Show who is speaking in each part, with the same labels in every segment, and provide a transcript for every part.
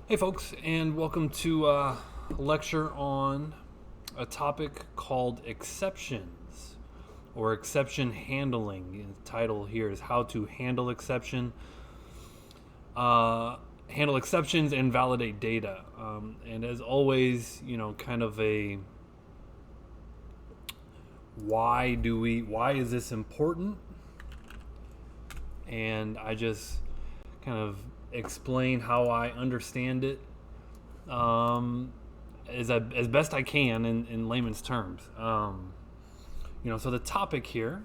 Speaker 1: Hey folks, and welcome to a lecture on a topic called exceptions or exception handling. The title here is How to Handle Exception, Handle Exceptions and Validate Data. And as always, kind of a why is this important? And I just kind of explain how I understand it as best I can in layman's terms. So the topic here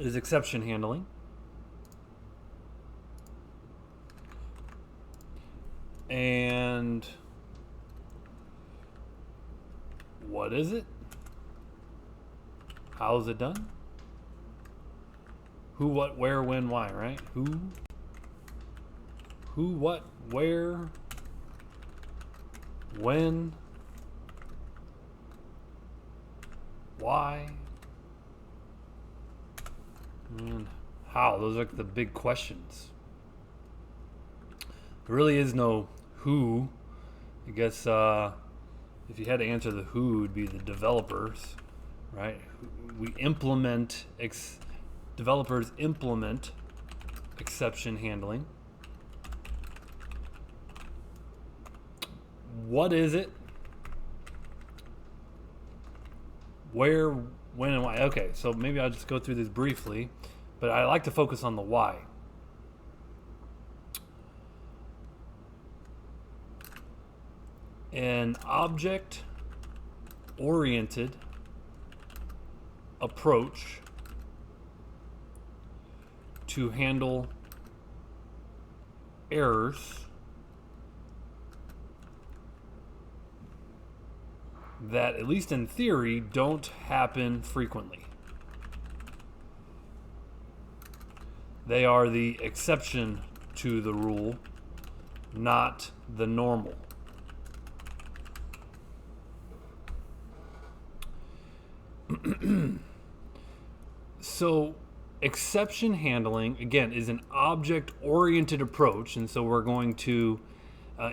Speaker 1: is exception handling. And what is it? How is it done? Who, what, where, when, why, right? Who, what, where, when, why, and how. Those are the big questions. There really is no who. I guess if you had to answer the who, it would be the developers, right? Developers implement exception handling. What is it? Where, when, and why? Okay, so maybe I'll just go through this briefly, but I like to focus on the why. An object-oriented approach to handle errors that, at least in theory, don't happen frequently. They are the exception to the rule, not the normal. So exception handling, again, is an object-oriented approach, and so we're going to,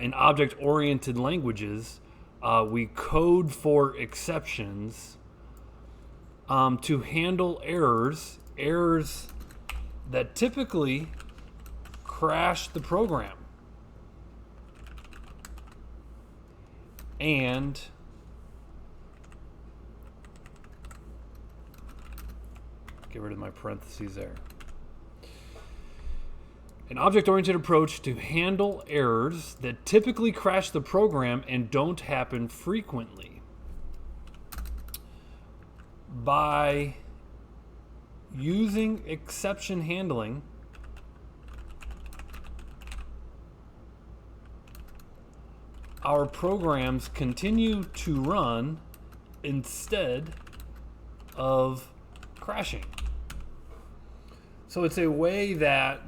Speaker 1: in object-oriented languages, we code for exceptions to handle errors that typically crash the program. And get rid of my parentheses there. An object-oriented approach to handle errors that typically crash the program and don't happen frequently. By using exception handling, our programs continue to run instead of crashing. So it's a way that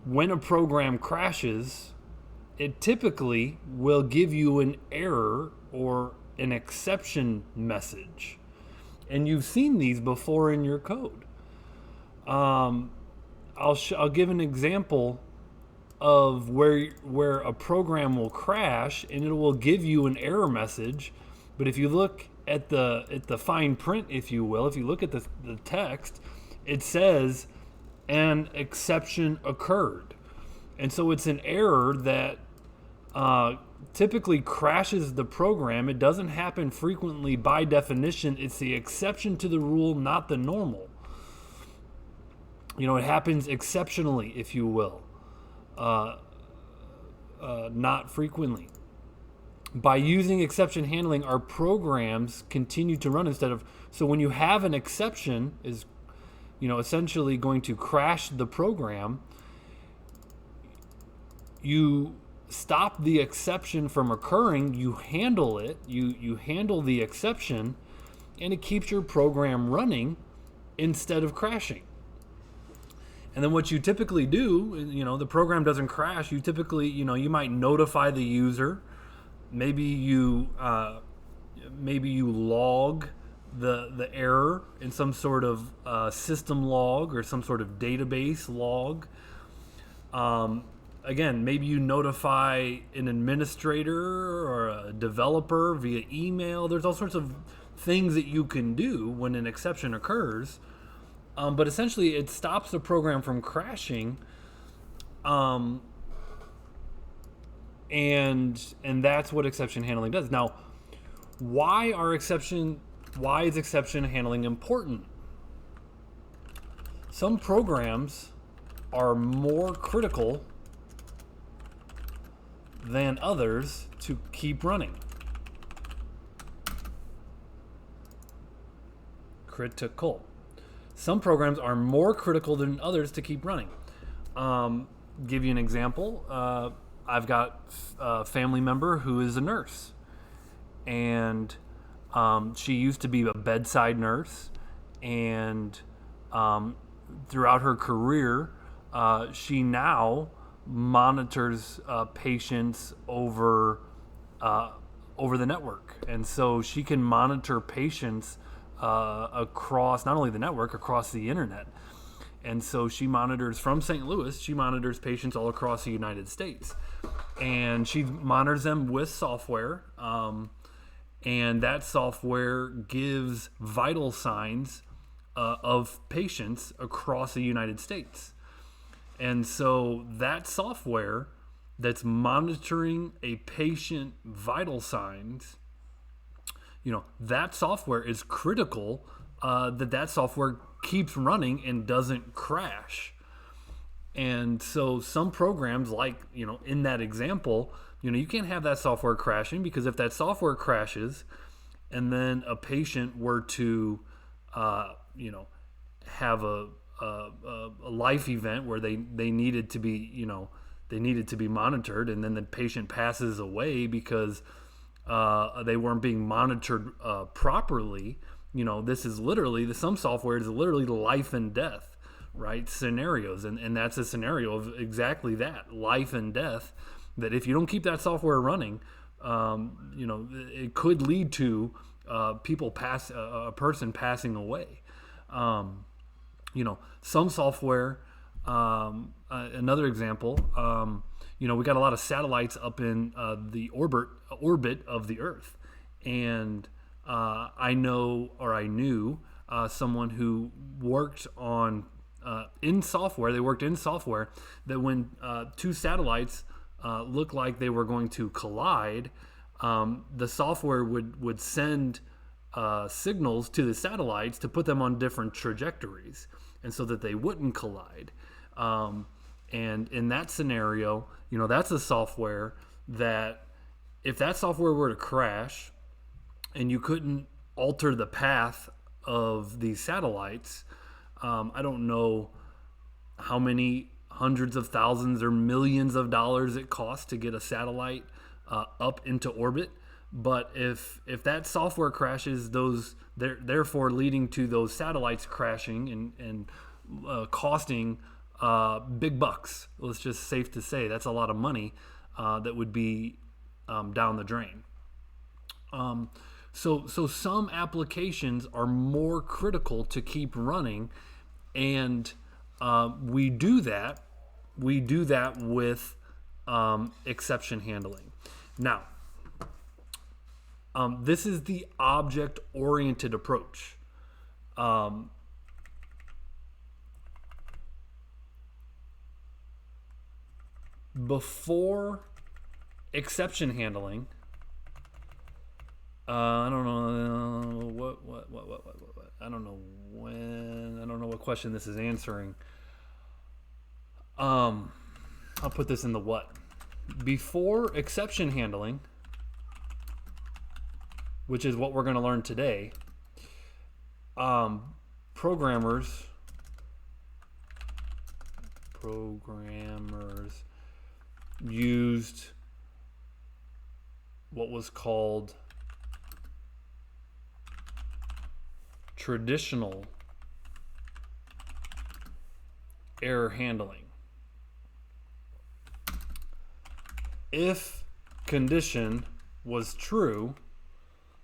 Speaker 1: when a program crashes, it typically will give you an error or an exception message. And you've seen these before in your code. I'll give an example of where a program will crash and it will give you an error message. But if you look at the fine print, if you will, if you look at the text, it says an exception occurred. And so it's an error that typically crashes the program. It doesn't happen frequently by definition. It's the exception to the rule, not the normal. It happens exceptionally, if you will, not frequently. By using exception handling, our programs continue to run instead of... So when you have an exception is, essentially going to crash the program, you stop the exception from occurring, you handle it, you handle the exception, and it keeps your program running instead of crashing. And then what you typically do, the program doesn't crash, you typically, you might notify the user. Maybe you log the error in some sort of system log or some sort of database log. Again, maybe you notify an administrator or a developer via email. There's all sorts of things that you can do when an exception occurs. But essentially, it stops the program from crashing. And that's what exception handling does. Now, why is exception handling important? Some programs are more critical than others to keep running. Critical. Some programs are more critical than others to keep running. Give you an example. I've got a family member who is a nurse, and she used to be a bedside nurse, and throughout her career, she now monitors patients over the network, and so she can monitor patients across not only the network, across the internet. And so she monitors from St. Louis. She monitors patients all across the United States, and she monitors them with software. And that software gives vital signs of patients across the United States. And so that software that's monitoring a patient vital signs, that software is critical, that software keeps running and doesn't crash. And so some programs, like, in that example, you can't have that software crashing, because if that software crashes and then a patient were to, have a life event where they needed to be, monitored, and then the patient passes away because they weren't being monitored properly. This is literally, some software is literally life and death, right? Scenarios. And that's a scenario of exactly that, life and death, that if you don't keep that software running, it could lead to a person passing away. Some software, another example, we got a lot of satellites up in the orbit of the Earth. And I knew someone who worked in software. They worked in software that when two satellites looked like they were going to collide, the software would send signals to the satellites to put them on different trajectories, and so that they wouldn't collide. And in that scenario, that's a software that, if that software were to crash and you couldn't alter the path of these satellites, I don't know how many hundreds of thousands or millions of dollars it costs to get a satellite up into orbit. But if that software crashes, therefore leading to those satellites crashing and costing big bucks. Let's just safe to say that's a lot of money that would be down the drain. So some applications are more critical to keep running, and we do that with exception handling. Now, this is the object-oriented approach. Before exception handling, I don't know what I don't know when, I don't know what question this is answering. I'll put this in the what. Before exception handling, which is what we're going to learn today, programmers used what was called traditional error handling. If condition was true,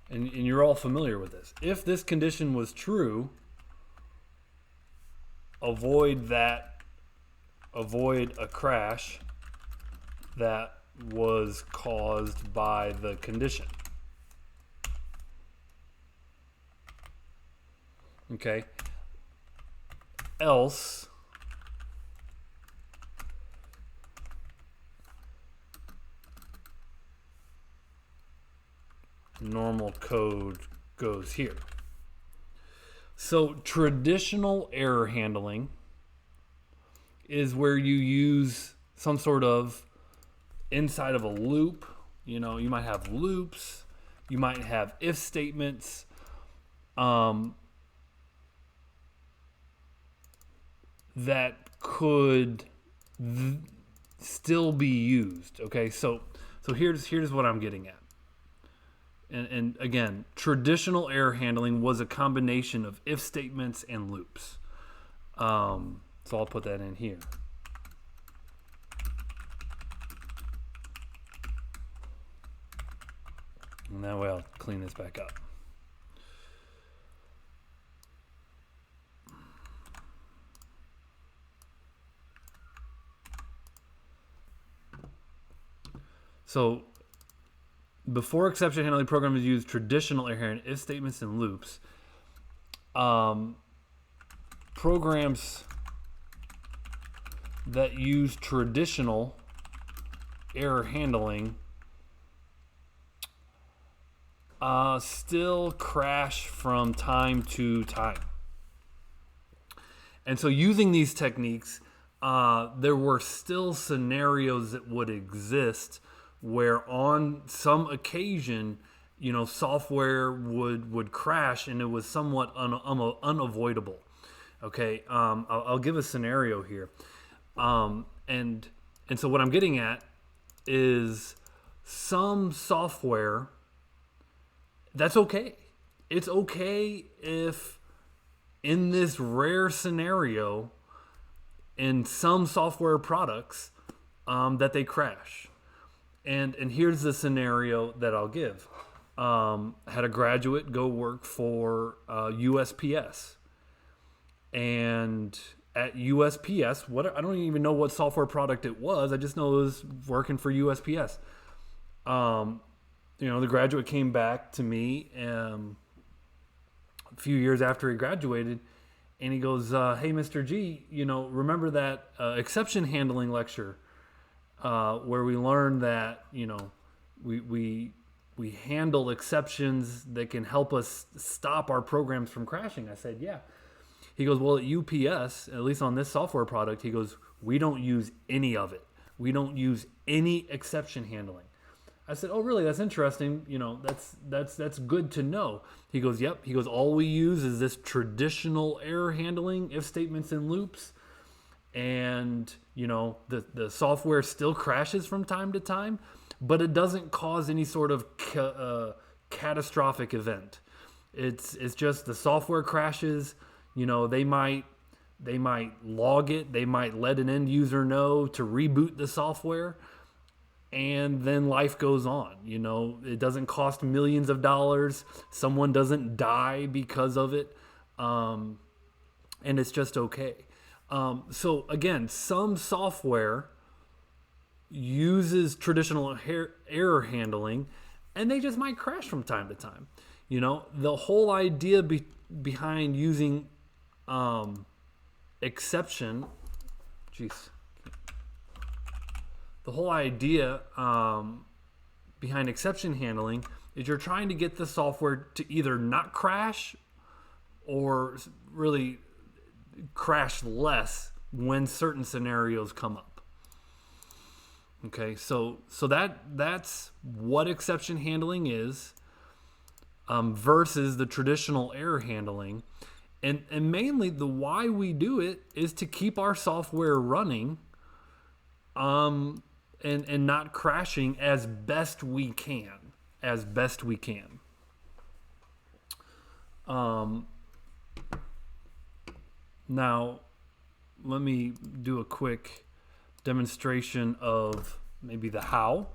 Speaker 1: and you're all familiar with this. If this condition was true, avoid a crash that was caused by the condition. Okay. Else normal code goes here. So traditional error handling is where you use some sort of inside of a loop. You know, you might have loops, you might have if statements, that could still be used. Okay, so here's what I'm getting at. And again, traditional error handling was a combination of if statements and loops. So I'll put that in here. And that way I'll clean this back up. So before exception handling programs use traditional error handling, if statements and loops, programs that use traditional error handling still crash from time to time. And so using these techniques, there were still scenarios that would exist where on some occasion, you know, software would crash and it was somewhat unavoidable. Okay, I'll give a scenario here. And so what I'm getting at is some software, that's okay. It's okay if in this rare scenario in some software products that they crash. And here's the scenario that I'll give. Had a graduate go work for USPS. And at USPS, I don't even know what software product it was. I just know it was working for USPS. You know, the graduate came back to me a few years after he graduated, and he goes, "Hey, Mr. G, you know, remember that exception handling lecture where we learned that, you know, we handle exceptions that can help us stop our programs from crashing?" I said, "Yeah." He goes, "Well, at UPS, at least on this software product," he goes, "we don't use any of it. We don't use any exception handling." I said, "Oh, really? That's interesting. You know, that's good to know." He goes, "Yep." He goes, "All we use is this traditional error handling, if statements and loops. And, you know, the software still crashes from time to time, but it doesn't cause any sort of catastrophic event. It's just the software crashes. You know, they might log it. They might let an end user know to reboot the software. And then life goes on. You know, it doesn't cost millions of dollars. Someone doesn't die because of it. And it's just okay." So again, some software uses traditional error handling, and they just might crash from time to time. You know, the whole idea behind using exception, the whole idea behind exception handling is you're trying to get the software to either not crash or really crash less when certain scenarios come up. Okay, so that's what exception handling is versus the traditional error handling. And mainly the why we do it is to keep our software running and not crashing as best we can. Now, let me do a quick demonstration of maybe the how.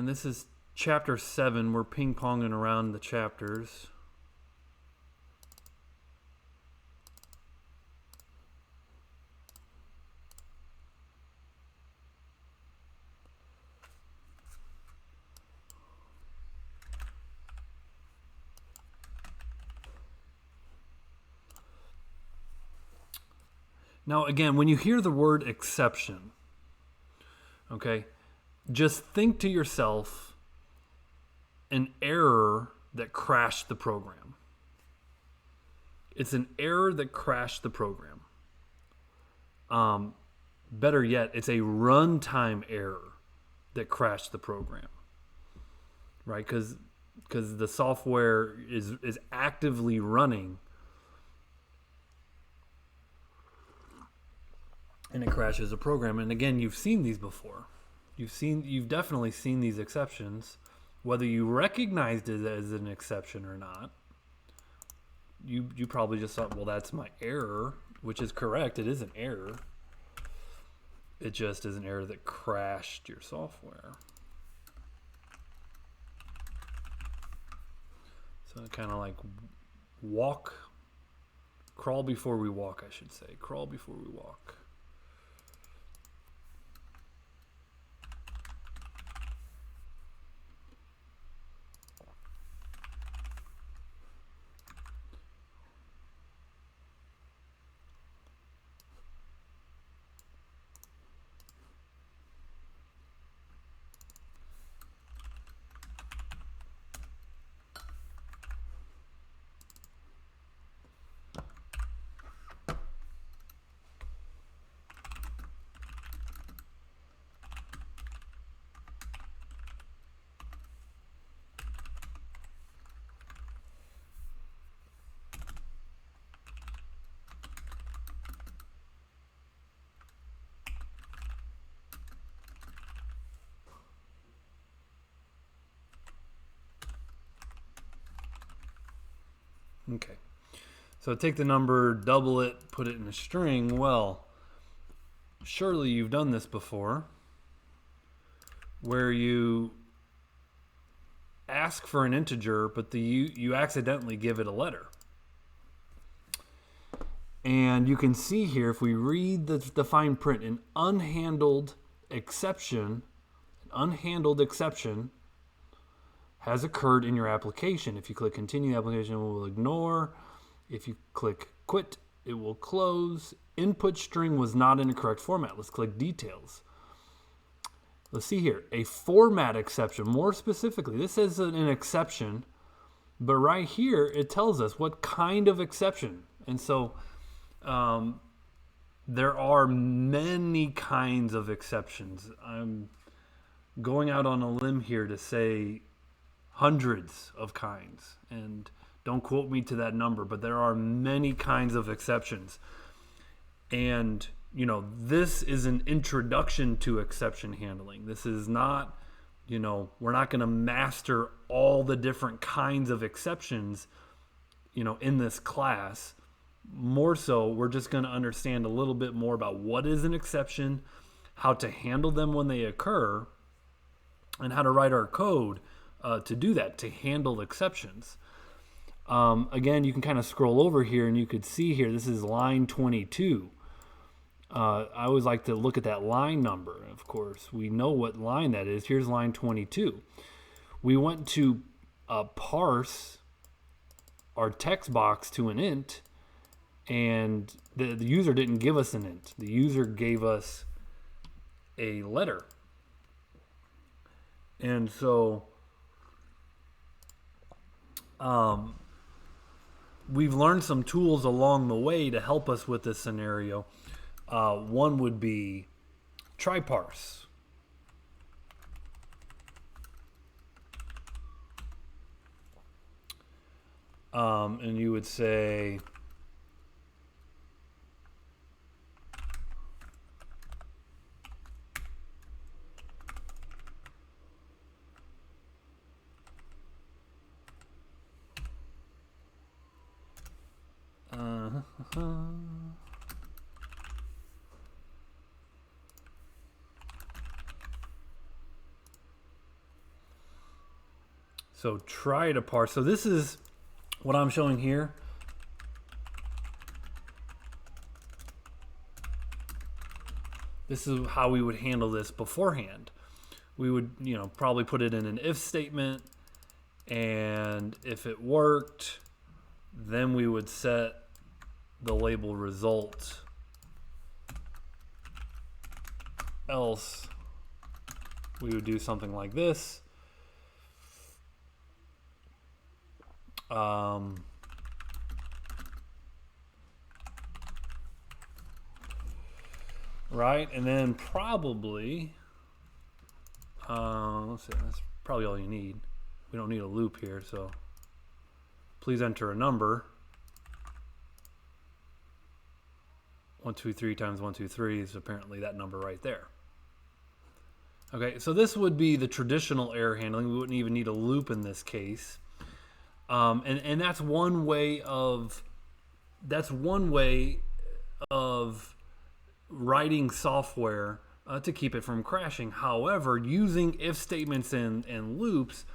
Speaker 1: And this is chapter 7. We're ping-ponging around the chapters. Now, again, when you hear the word exception, okay, just think to yourself an error that crashed the program. It's an error that crashed the program. Better yet, it's a runtime error that crashed the program, right? Because the software is actively running, and it crashes a program. And again, you've seen these before. You've definitely seen these exceptions, whether you recognized it as an exception or not. You probably just thought, well, that's my error, which is correct. It is an error. It just is an error that crashed your software. So kind of like crawl before we walk, I should say. Crawl before we walk. Okay, so take the number, double it, put it in a string. Well, surely you've done this before, where you ask for an integer, but you accidentally give it a letter. And you can see here, if we read the fine print, an unhandled exception has occurred in your application. If you click continue, the application will ignore. If you click quit, it will close. Input string was not in the correct format. Let's click details. Let's see here, a format exception. More specifically, this is an exception, but right here it tells us what kind of exception. And so there are many kinds of exceptions. I'm going out on a limb here to say hundreds of kinds, and don't quote me to that number, but there are many kinds of exceptions. And this is an introduction to exception handling. This is not, we're not going to master all the different kinds of exceptions, in this class. More so, we're just going to understand a little bit more about what is an exception, how to handle them when they occur, and how to write our code to do that, to handle exceptions. Again, you can kind of scroll over here and you could see here, this is line 22. I always like to look at that line number. Of course, we know what line that is. Here's line 22. We went to parse our text box to an int, and the user didn't give us an int. The user gave us a letter. And so we've learned some tools along the way to help us with this scenario. One would be try parse. And you would say So try to parse. So this is what I'm showing here. This is how we would handle this beforehand. We would, probably put it in an if statement, and if it worked, then we would set the label result. Else, we would do something like this. Right, and then probably, let's see, that's probably all you need. We don't need a loop here, so please enter a number. 123 times 123 is apparently that number right there. Okay, so this would be the traditional error handling. We wouldn't even need a loop in this case. And that's one way of writing software to keep it from crashing. However, using if statements and loops,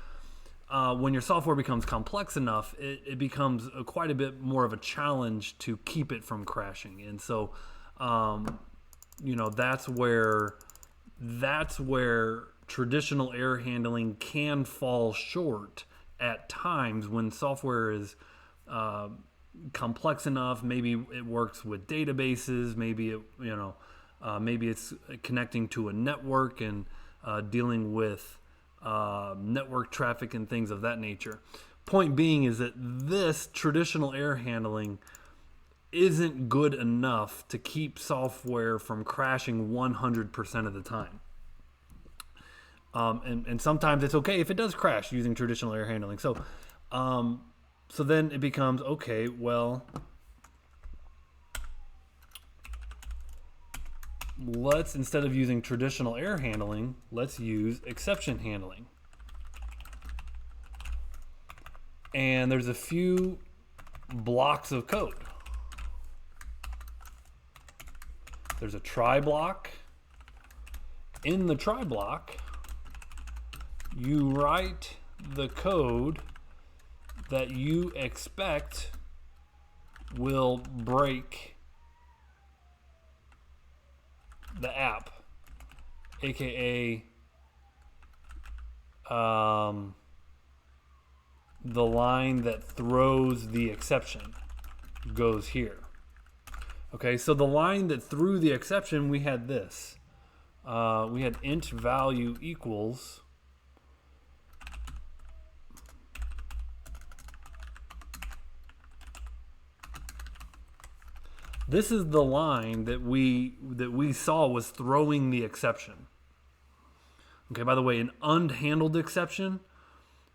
Speaker 1: when your software becomes complex enough, it becomes quite a bit more of a challenge to keep it from crashing. And so, that's where traditional error handling can fall short at times when software is complex enough. Maybe it works with databases. Maybe maybe it's connecting to a network and dealing with network traffic and things of that nature. Point being is that this traditional error handling isn't good enough to keep software from crashing 100% of the time. And sometimes it's okay if it does crash using traditional error handling. So then it becomes, okay, well, let's, instead of using traditional error handling, let's use exception handling. And there's a few blocks of code. There's a try block. In the try block, you write the code that you expect will break the app, aka the line that throws the exception goes here. Okay, so the line that threw the exception, we had this. We had int value equals this is the line that we saw was throwing the exception. Okay, by the way, an unhandled exception,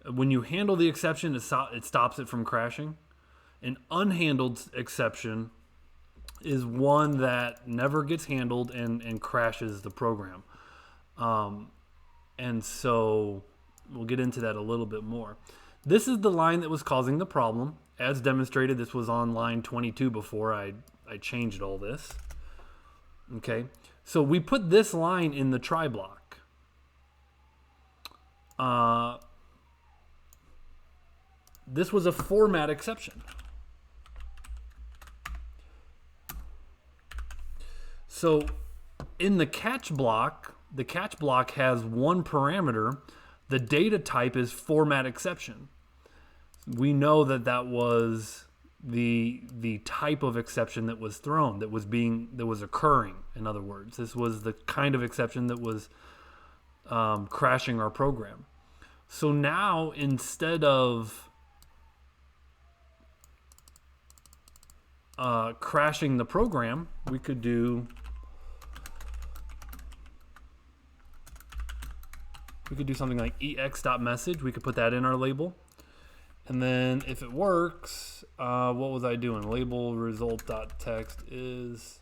Speaker 1: when you handle the exception, it stops it from crashing. An unhandled exception is one that never gets handled and crashes the program. And so we'll get into that a little bit more. This is the line that was causing the problem. As demonstrated, this was on line 22 before I changed all this. Okay, so we put this line in the try block. This was a format exception. So in the catch block has one parameter. The data type is format exception. We know that was the type of exception that was thrown, that was occurring. In other words, this was the kind of exception that was crashing our program. So now, instead of crashing the program, we could do something like ex.message. We could put that in our label. And then if it works, what was I doing? Label result.text is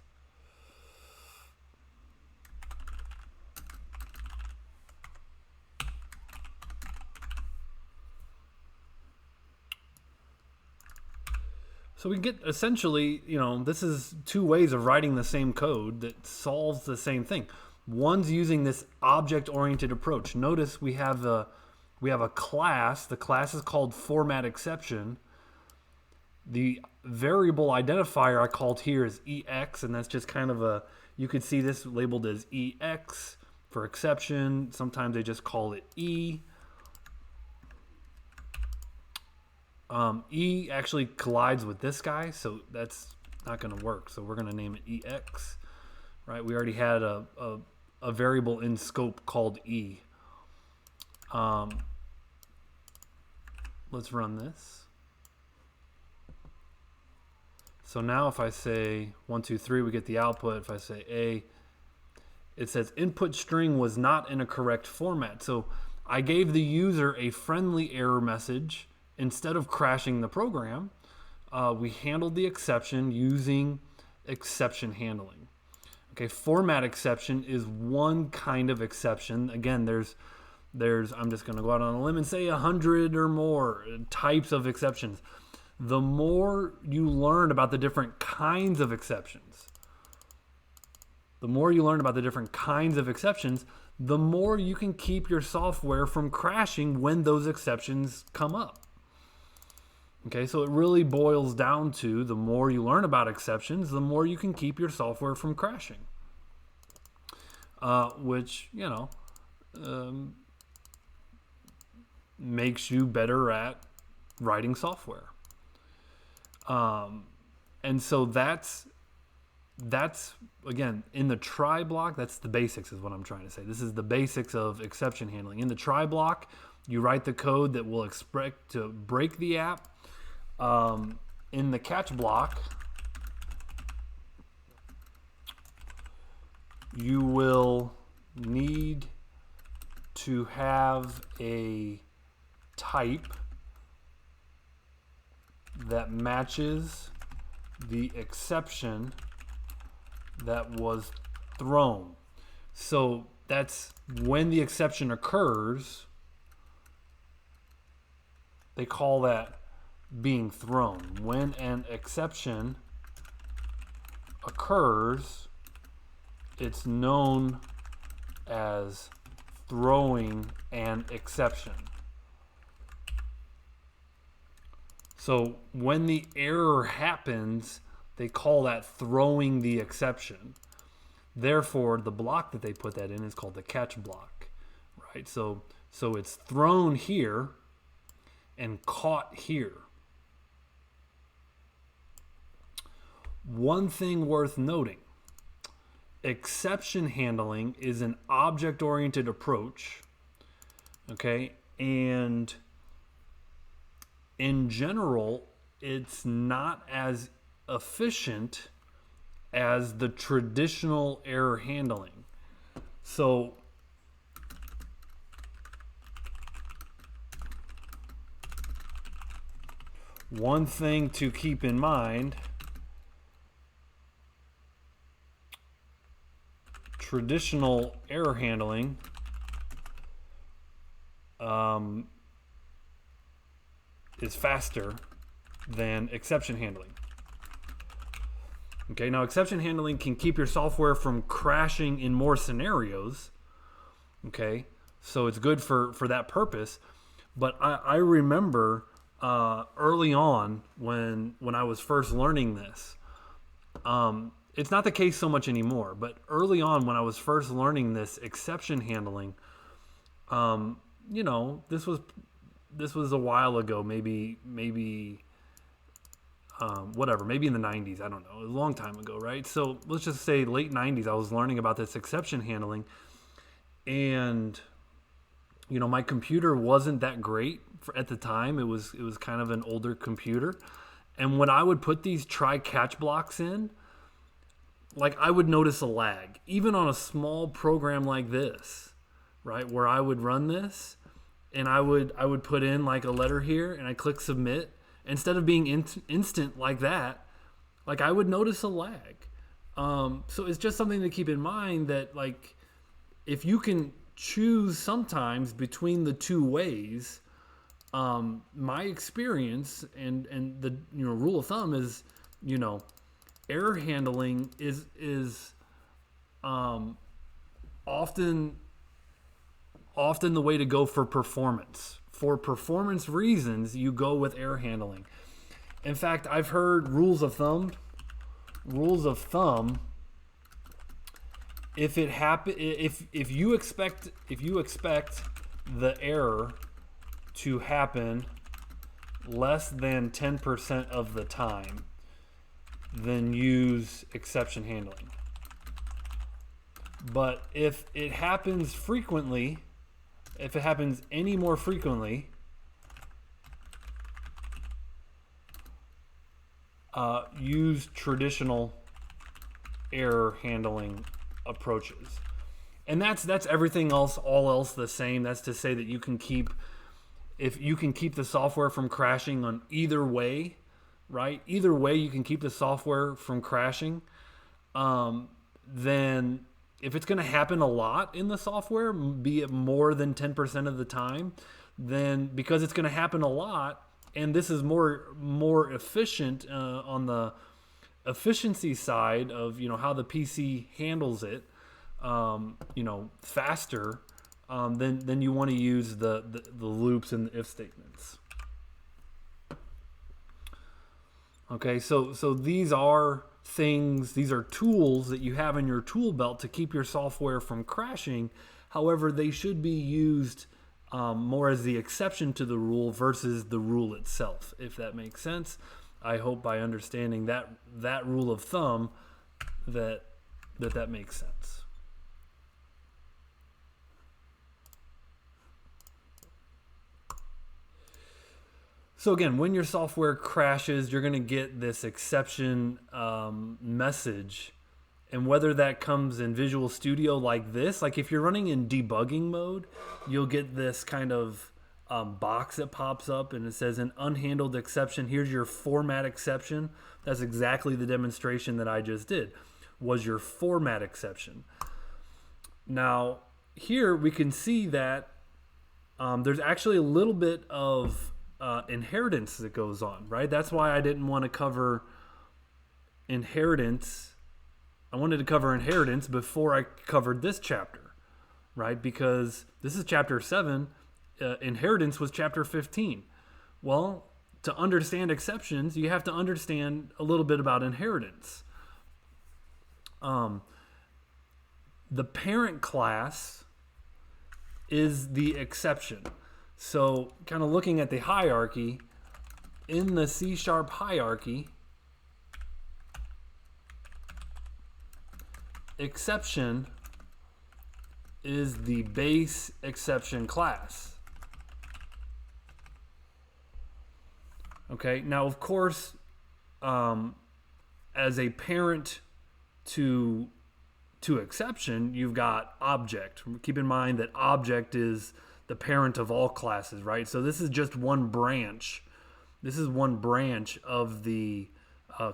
Speaker 1: so we get essentially, this is two ways of writing the same code that solves the same thing. One's using this object-oriented approach. Notice we have we have a class. The class is called Format Exception. The variable identifier I called here is EX, and that's just kind of a, you could see this labeled as EX for exception. Sometimes they just call it E. E actually collides with this guy, so that's not going to work. So we're going to name it EX, right? We already had a variable in scope called E. Let's run this. So now if I say 1, 2, 3, we get the output. If I say A, it says input string was not in a correct format. So I gave the user a friendly error message instead of crashing the program. We handled the exception using exception handling. Okay, format exception is one kind of exception. Again, there's I'm just going to go out on a limb and say 100 or more types of exceptions. The more you learn about the different kinds of exceptions, the more you can keep your software from crashing when those exceptions come up. Okay, so it really boils down to the more you learn about exceptions, the more you can keep your software from crashing. Which, makes you better at writing software. And so that's again, in the try block, that's the basics is what I'm trying to say. This is the basics of exception handling. In the try block, you write the code that will expect to break the app. In the catch block, you will need to have a type that matches the exception that was thrown. So that's when the exception occurs, they call that being thrown. When an exception occurs, it's known as throwing an exception. So when the error happens, they call that throwing the exception. Therefore, the block that they put that in is called the catch block, right? So it's thrown here and caught here. One thing worth noting, exception handling is an object-oriented approach, okay? And in general, it's not as efficient as the traditional error handling. So one thing to keep in mind, traditional error handling is faster than exception handling. Okay, now exception handling can keep your software from crashing in more scenarios. Okay, so it's good for that purpose. But I remember early on when I was first learning this, it's not the case so much anymore, but early on when I was first learning this exception handling, this was a while ago, maybe whatever, maybe in the 90s, I don't know, it was a long time ago, right? So let's just say late 90s, I was learning about this exception handling, and my computer wasn't that great at the time. It was kind of an older computer, and when I would put these try catch blocks in, like, I would notice a lag, even on a small program like this, right, where I would run this, and I would put in like a letter here, and I click submit. Instead of being instant like that, like, I would notice a lag. So it's just something to keep in mind that, like, if you can choose sometimes between the two ways, my experience and the rule of thumb is, error handling is often often the way to go for performance. For performance reasons, you go with error handling. In fact, I've heard rules of thumb. If you expect the error to happen less than 10% of the time, then use exception handling. But if it happens frequently, if it happens any more frequently, use traditional error handling approaches. And that's everything else, all else the same. That's to say that you can keep the software from crashing on either way, right? Either way you can keep the software from crashing. Then if it's going to happen a lot in the software, be it more than 10% of the time, then because it's going to happen a lot, and this is more efficient on the efficiency side of how the PC handles it, faster, then you want to use the loops and the if statements. Okay, so these are tools that you have in your tool belt to keep your software from crashing. However, they should be used more as the exception to the rule versus the rule itself, if that makes sense. I hope by understanding that rule of thumb that makes sense. So again, when your software crashes, you're going to get this exception message. And whether that comes in Visual Studio like this, like if you're running in debugging mode, you'll get this kind of box that pops up and it says an unhandled exception. Here's your format exception. That's exactly the demonstration that I just did, was your format exception. Now, here we can see that there's actually a little bit of inheritance that goes on, right? That's why I didn't want to cover inheritance. I wanted to cover inheritance before I covered this chapter, right? Because this is chapter 7. Inheritance was chapter 15. Well, to understand exceptions, you have to understand a little bit about inheritance. The parent class is the exception. So kind of looking at the hierarchy, in the C# hierarchy, exception is the base exception class. Okay, now of course, as a parent to exception, you've got object. Keep in mind that object is the parent of all classes, right? So this is just one branch. This is one branch of the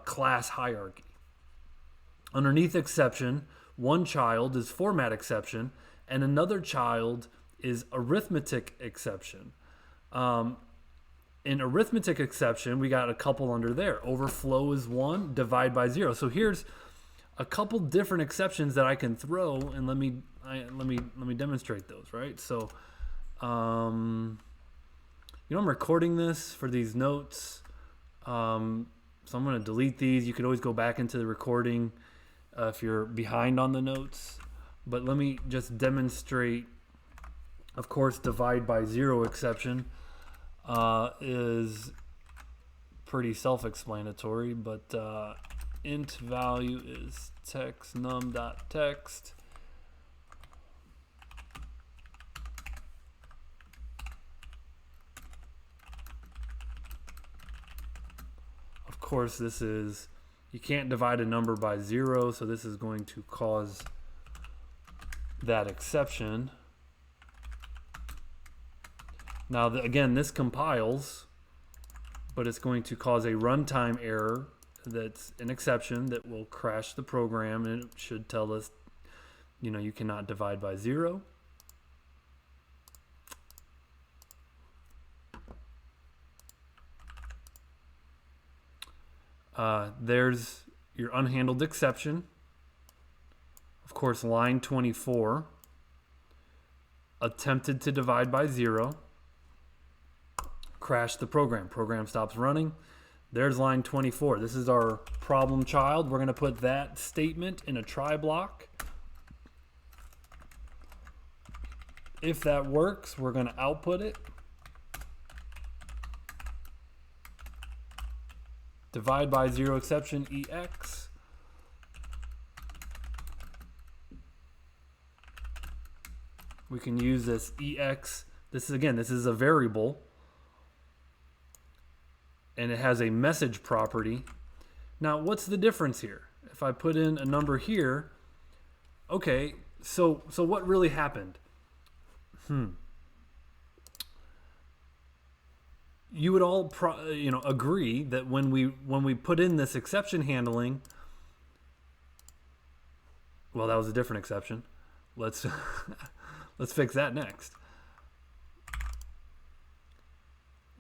Speaker 1: class hierarchy. Underneath exception, one child is format exception, and another child is arithmetic exception. In arithmetic exception, we got a couple under there. Overflow is 1, divide by 0. So here's a couple different exceptions that I can throw, and let me demonstrate those, right? So, I'm recording this for these notes, so I'm going to delete these. You could always go back into the recording if you're behind on the notes, but let me just demonstrate. Of course, divide by 0 exception is pretty self-explanatory, but int value is text num.text. Of course, this is, you can't divide a number by 0, so this is going to cause that exception. Now, again, this compiles, but it's going to cause a runtime error that's an exception that will crash the program, and it should tell us, you cannot divide by 0. There's your unhandled exception. Of course, line 24. attempted to divide by 0, crashed the program. Program stops running. There's line 24. This is our problem child. We're going to put that statement in a try block. If that works, we're going to output it. Divide by 0 exception EX. We can use this EX. This is a variable. And it has a message property. Now, what's the difference here? If I put in a number here, okay, so what really happened? You would all agree that when we put in this exception handling, well, that was a different exception. Let's let's fix that next.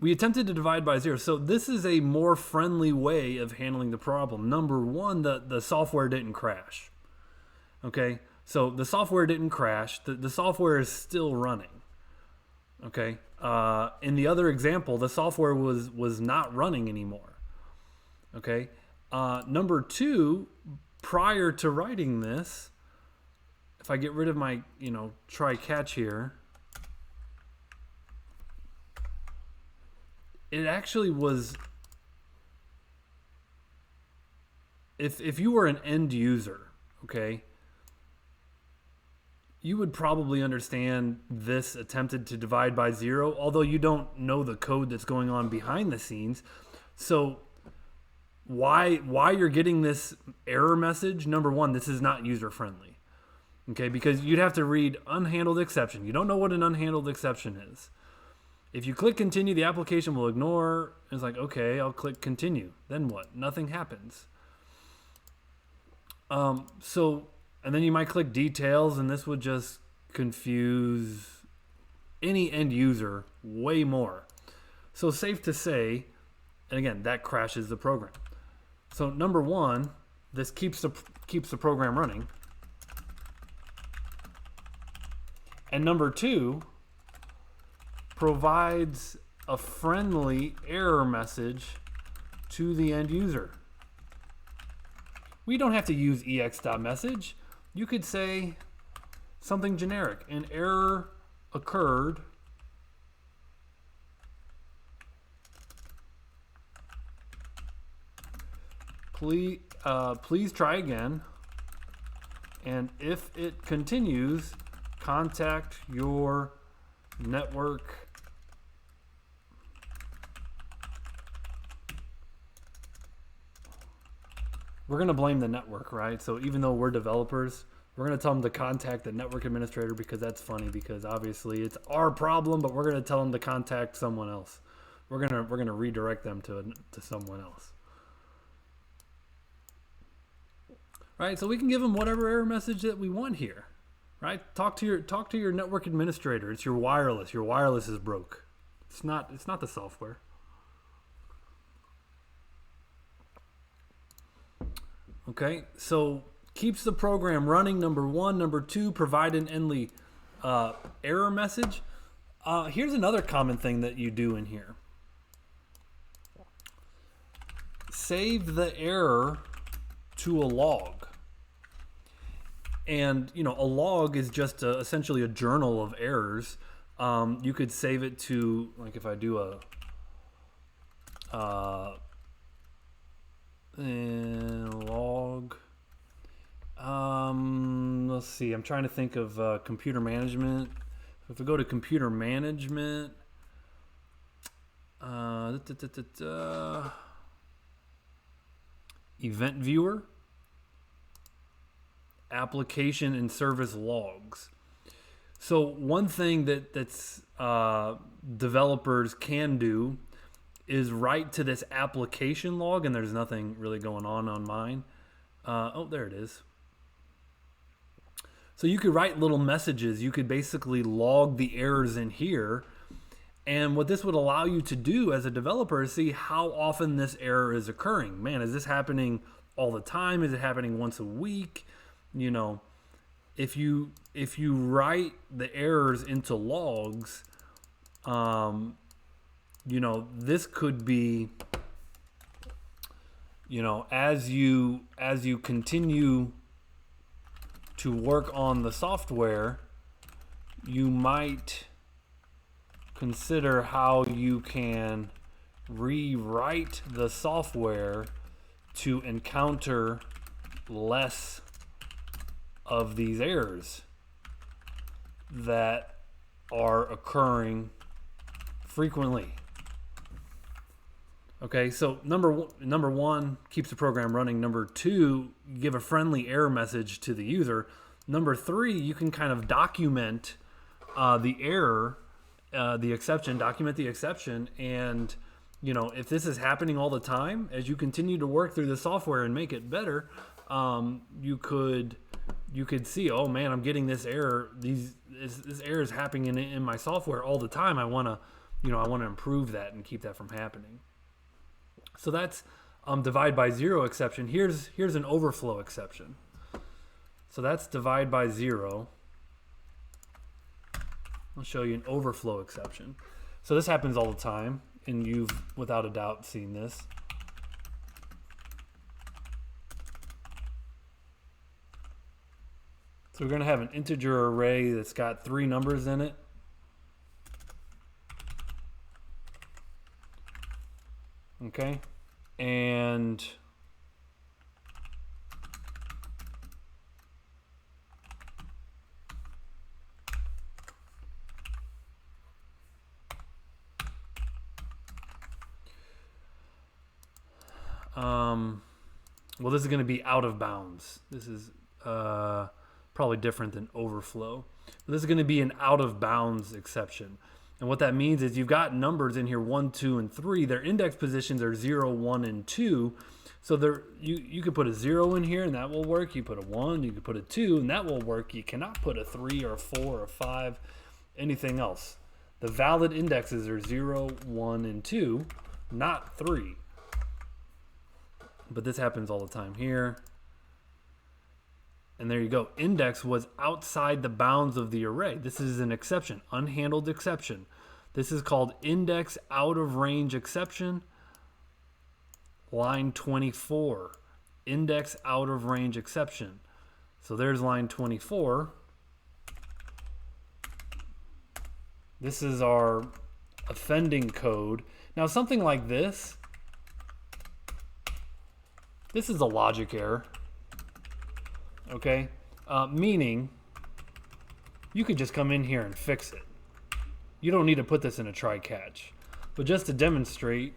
Speaker 1: We attempted to divide by 0. So this is a more friendly way of handling the problem. Number one, the software didn't crash. Okay, so the software didn't crash. The software is still running. Okay, in the other example, the software was not running anymore. Okay, number two, prior to writing this, if I get rid of my try catch here, it actually was, if you were an end user, okay, you would probably understand this attempted to divide by 0, although you don't know the code that's going on behind the scenes. So why you're getting this error message, number one, this is not user friendly. Okay, because you'd have to read unhandled exception. You don't know what an unhandled exception is. If you click continue, the application will ignore. It's like, okay, I'll click continue. Then what? Nothing happens. And then you might click details, and this would just confuse any end user way more. So safe to say, and again, that crashes the program. So number one, this keeps the program running. And number two, provides a friendly error message to the end user. We don't have to use ex.message. You could say something generic. An error occurred. Please try again. And if it continues, contact your network we're going to blame the network, right? So even though we're developers, we're going to tell them to contact the network administrator, because that's funny, because obviously it's our problem, but we're going to tell them to contact someone else. We're going to redirect them to someone else. Right? So we can give them whatever error message that we want here. Right? Talk to your network administrator. It's your wireless. Your wireless is broke. It's not the software. Okay, so keeps the program running, number one. Number two, provide an endly error message. Here's another common thing that you do in here. Save the error to a log. And, a log is just essentially a journal of errors. You could save it to, like if I do a log. Let's see. I'm trying to think of computer management. If we go to computer management, event viewer, application and service logs. So one thing that's developers can do is write to this application log, and there's nothing really going on mine. Oh, there it is. So you could write little messages. You could basically log the errors in here. And what this would allow you to do as a developer is see how often this error is occurring. Man, is this happening all the time? Is it happening once a week? if you write the errors into logs, this could be, as you continue to work on the software, you might consider how you can rewrite the software to encounter less of these errors that are occurring frequently. Okay, so number one, keeps the program running. Number two, give a friendly error message to the user. Number three, you can kind of document the error, the exception, document the exception. And, if this is happening all the time, as you continue to work through the software and make it better, you could see, oh man, I'm getting this error. This error is happening in my software all the time. I want to improve that and keep that from happening. So that's divide by zero exception. Here's an overflow exception. So that's divide by zero. I'll show you an overflow exception. So this happens all the time, and you've without a doubt seen this. So we're going to have an integer array that's got 3 numbers in it. Okay, and well, this is going to be out of bounds. This is probably different than overflow. But this is going to be an out of bounds exception. And what that means is you've got numbers in here 1, 2, and 3. Their index positions are 0, 1, and 2. So you could put a 0 in here and that will work. You put a 1, you could put a 2 and that will work. You cannot put a 3 or a 4 or a 5, anything else. The valid indexes are 0, 1, and 2, not 3. But this happens all the time here. And there you go. Index was outside the bounds of the array. This is an exception, unhandled exception. This is called index out of range exception. Line 24, index out of range exception. So there's line 24. This is our offending code. Now something like this is a logic error. Okay, meaning you could just come in here and fix it. You don't need to put this in a try catch. But just to demonstrate,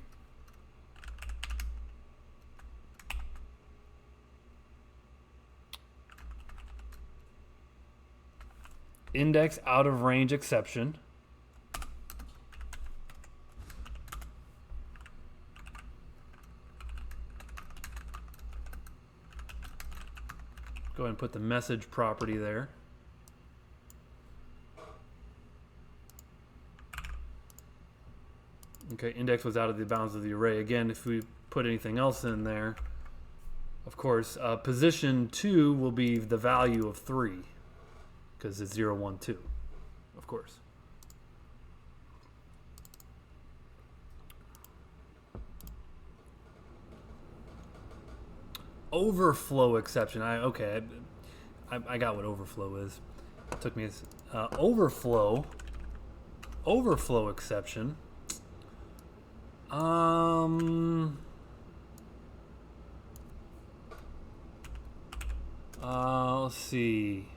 Speaker 1: index out of range exception. Go ahead and put the message property there. Okay, index was out of the bounds of the array. Again, if we put anything else in there, of course, position 2 will be the value of 3 because it's 0, 1, 2, of course. Overflow exception. I got what overflow is. It took me overflow exception. Let's see.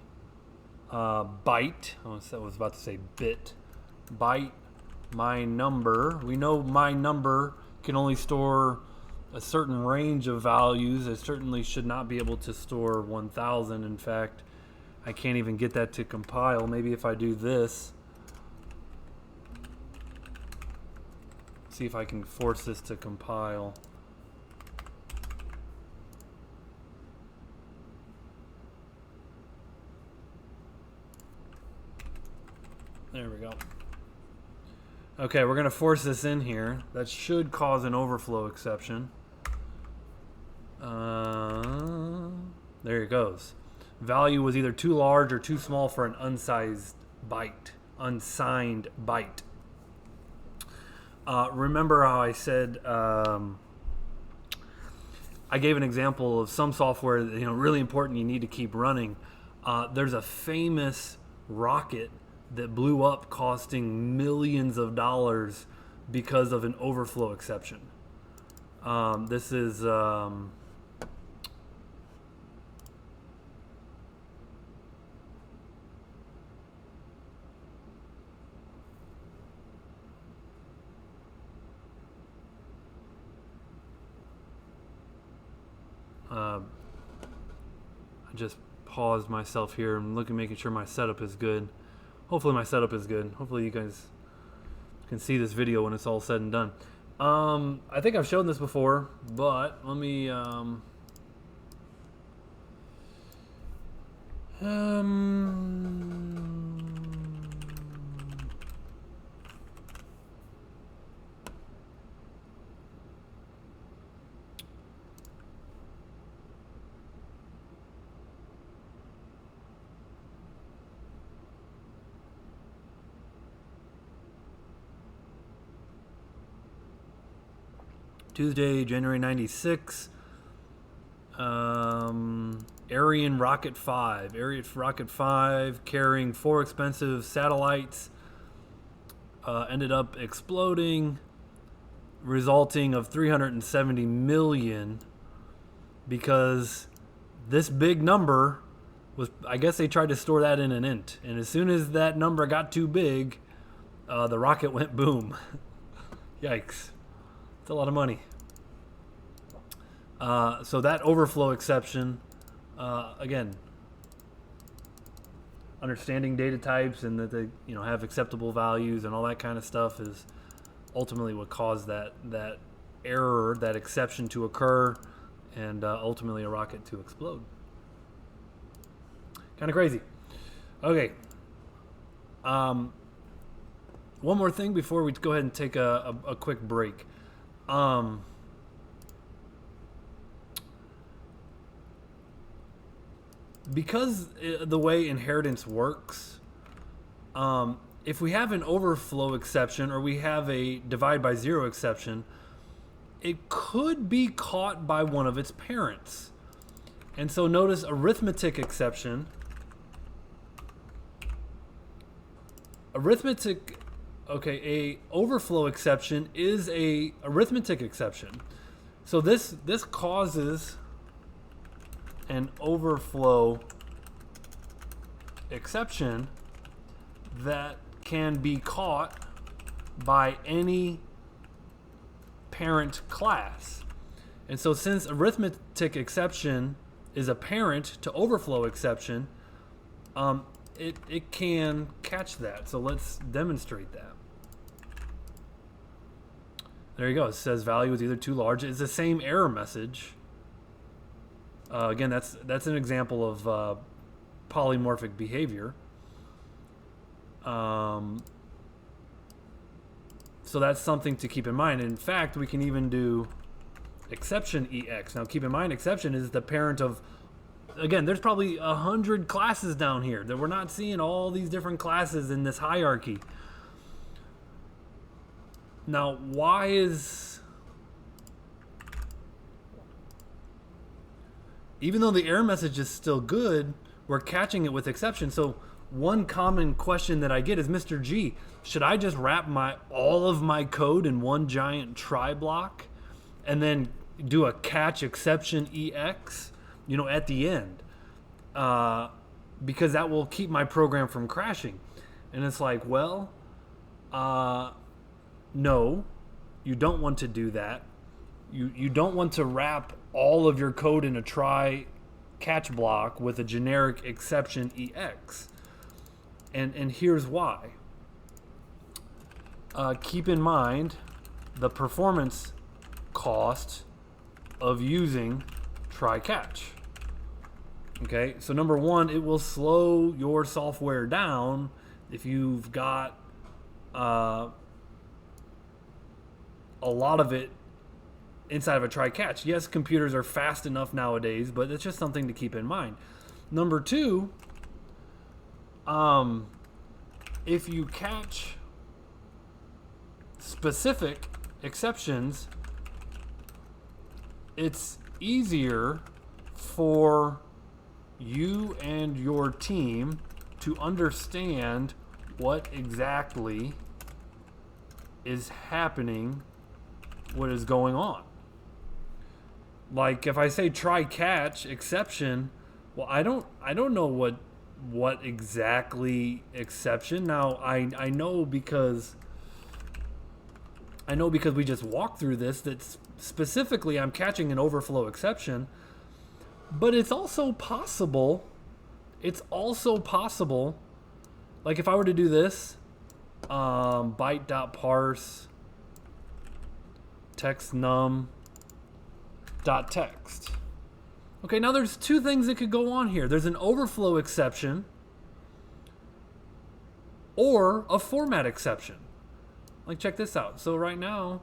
Speaker 1: Byte. Oh, I was about to say bit. Byte. My number. We know my number can only store a certain range of values. It certainly should not be able to store 1,000. In fact, I can't even get that to compile. Maybe if I do this, see if I can force this to compile. There we go. Okay, we're going to force this in here. That should cause an overflow exception. There it goes. value was either too large or too small for an unsigned byte. Remember how I said I gave an example of some software that, really important, you need to keep running. There's a famous rocket that blew up costing millions of dollars because of an overflow exception. This is I just paused myself here and making sure my setup is good. Hopefully my setup is good. Hopefully you guys can see this video when it's all said and done. I think I've shown this before, but let me Tuesday, January 96. Ariane Rocket 5. Ariane Rocket 5 carrying 4 expensive satellites ended up exploding, resulting of 370 million because this big number was, I guess they tried to store that in an int. And as soon as that number got too big, the rocket went boom. Yikes. It's a lot of money. So that overflow exception, again, understanding data types and that they have acceptable values and all that kind of stuff is ultimately what caused that error, that exception to occur, and ultimately a rocket to explode. Kind of crazy. Okay. One more thing before we go ahead and take a quick break. Because the way inheritance works, if we have an overflow exception or we have a divide by zero exception, it could be caught by one of its parents. And so notice arithmetic exception. A overflow exception is a arithmetic exception. So this causes an overflow exception that can be caught by any parent class. And so since arithmetic exception is a parent to overflow exception, it can catch that. So let's demonstrate that. There you go. It says value is either too large. It's the same error message. Again, that's an example of polymorphic behavior. So that's something to keep in mind. In fact, we can even do exception EX. Now, keep in mind, exception is the parent of, again, there's probably 100 classes down here that we're not seeing all these different classes in this hierarchy. Now, why is, even though the error message is still good, we're catching it with exception. So one common question that I get is, Mr. G, should I just wrap all of my code in one giant try block and then do a catch exception EX, at the end? Because that will keep my program from crashing. And it's like, well, no, you don't want to do that. You don't want to wrap all of your code in a try catch block with a generic exception EX. And here's why. Keep in mind the performance cost of using try catch. Okay, so number one, it will slow your software down if you've got a lot of it inside of a try catch. Yes, computers are fast enough nowadays, but it's just something to keep in mind. Number two, if you catch specific exceptions, it's easier for you and your team to understand what exactly is happening, what is going on. Like if I say try catch exception, well, I don't know what exactly exception. Now I know because we just walked through this that specifically I'm catching an overflow exception, but it's also possible, like if I were to do this, byte.parse text num dot text. Okay, now there's two things that could go on here. There's an overflow exception or a format exception. Like check this out. So right now,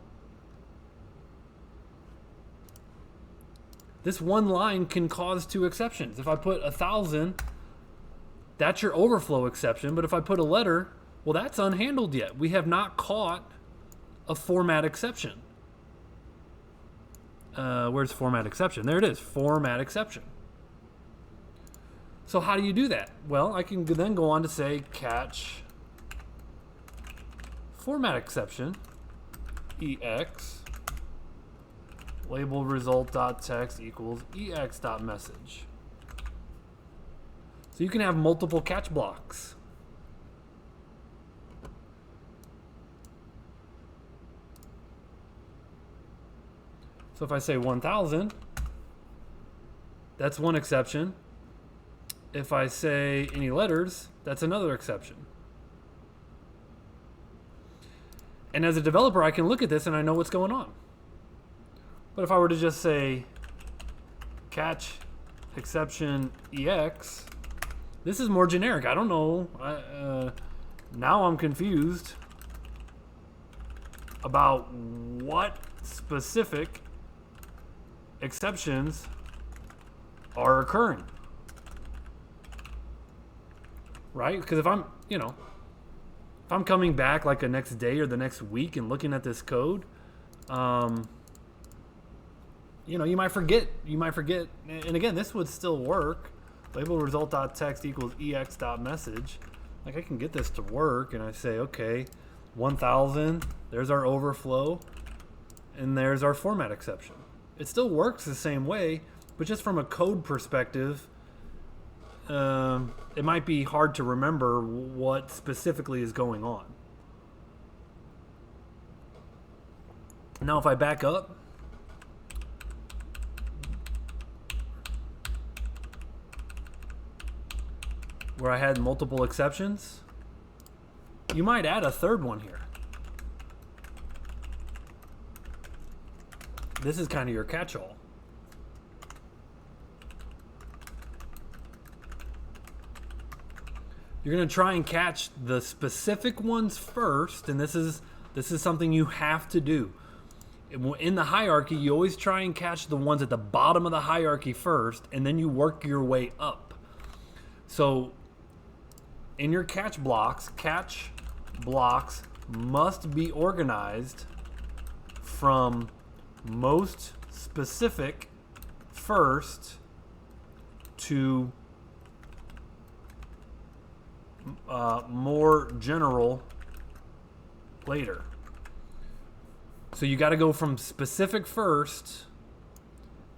Speaker 1: this one line can cause two exceptions. If I put 1,000, that's your overflow exception. But if I put a letter, well, that's unhandled yet. We have not caught a format exception. Where's format exception? There it is, format exception. So how do you do that? Well, I can then go on to say catch format exception, ex, label result.text equals ex.message. So you can have multiple catch blocks. So if I say 1,000, that's one exception. If I say any letters, that's another exception. And as a developer, I can look at this and I know what's going on. But if I were to just say catch exception ex, this is more generic. I don't know. Now I'm confused about what specific exceptions are occurring, right? Because if I'm coming back like the next day or the next week and looking at this code, you might forget. And again, this would still work. Label result.text equals ex.message. Like I can get this to work, and I say, okay, 1,000. There's our overflow, and there's our format exception. It still works the same way, but just from a code perspective, it might be hard to remember what specifically is going on. Now, if I back up, where I had multiple exceptions, you might add a third one here. This is kind of your catch-all. You're going to try and catch the specific ones first, and this is something you have to do. In the hierarchy, you always try and catch the ones at the bottom of the hierarchy first, and then you work your way up. So in your catch blocks must be organized from most specific first to more general later. So you got to go from specific first,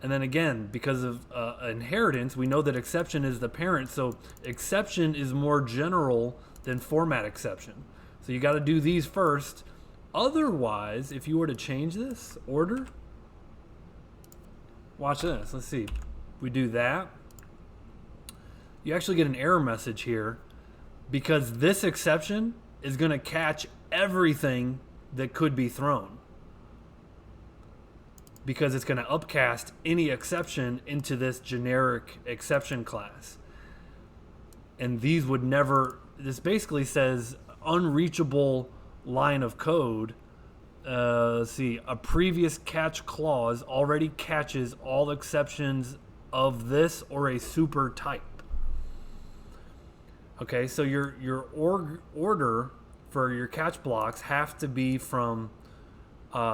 Speaker 1: and then again, because of inheritance, we know that exception is the parent, so exception is more general than format exception. So you got to do these first. Otherwise, if you were to change this order, watch this. Let's see. We do that. You actually get an error message here because this exception is going to catch everything that could be thrown, because it's going to upcast any exception into this generic exception class. And these would never, this basically says unreachable line of code. Let's see, a previous catch clause already catches all exceptions of this or a super type. Okay, so your order for your catch blocks have to be from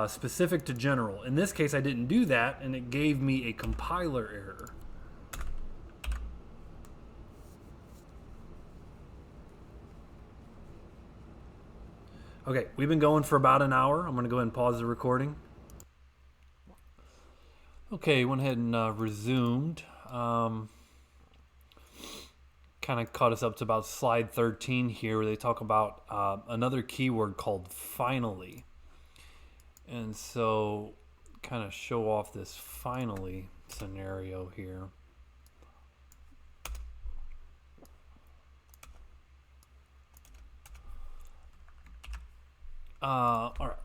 Speaker 1: specific to general. In this case, I didn't do that, and it gave me a compiler error. Okay, we've been going for about an hour. I'm going to go ahead and pause the recording. Okay, went ahead and resumed. Kind of caught us up to about slide 13 here, where they talk about another keyword called finally. And so, kind of show off this finally scenario here. All right.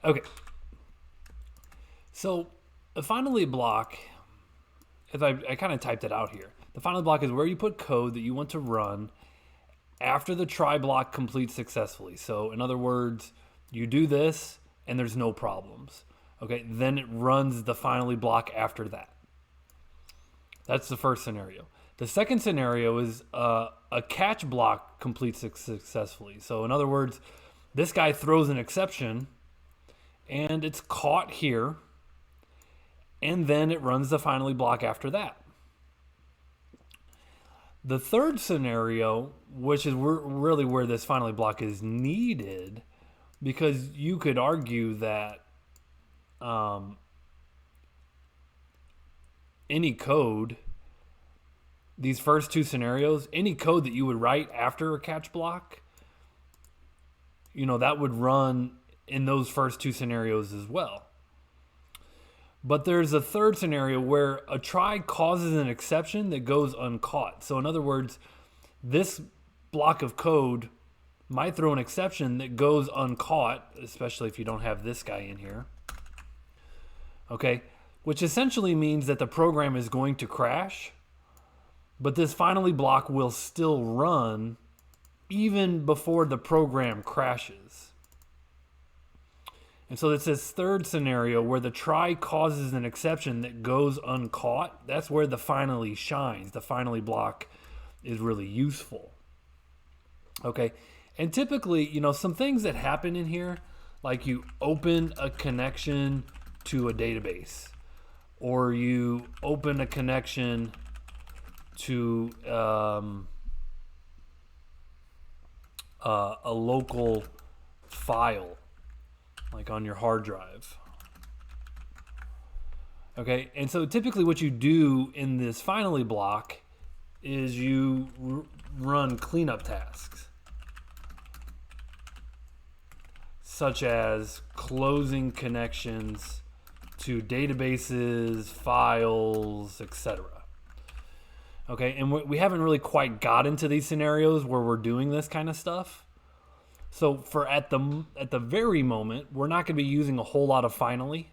Speaker 1: Okay. So the finally block, as I kind of typed it out here. The finally block is where you put code that you want to run after the try block completes successfully. So in other words, you do this and there's no problems. Okay, then it runs the finally block after that. That's the first scenario. The second scenario is a catch block completes successfully. So in other words, this guy throws an exception and it's caught here, and then it runs the finally block after that. The third scenario, which is really where this finally block is needed, because you could argue that any code, these first two scenarios, any code that you would write after a catch block, that would run in those first two scenarios as well. But there's a third scenario where a try causes an exception that goes uncaught. So in other words, this block of code might throw an exception that goes uncaught, especially if you don't have this guy in here. Okay, which essentially means that the program is going to crash, but this finally block will still run even before the program crashes. And so it's this third scenario where the try causes an exception that goes uncaught. That's where the finally shines. The finally block is really useful. Okay. And typically, some things that happen in here, like you open a connection to a database, or you open a connection to a local file, like on your hard drive. Okay, and so typically what you do in this finally block is you run cleanup tasks, such as closing connections to databases, files, etc. Okay, and we haven't really quite got into these scenarios where we're doing this kind of stuff. So for at the very moment, we're not going to be using a whole lot of finally.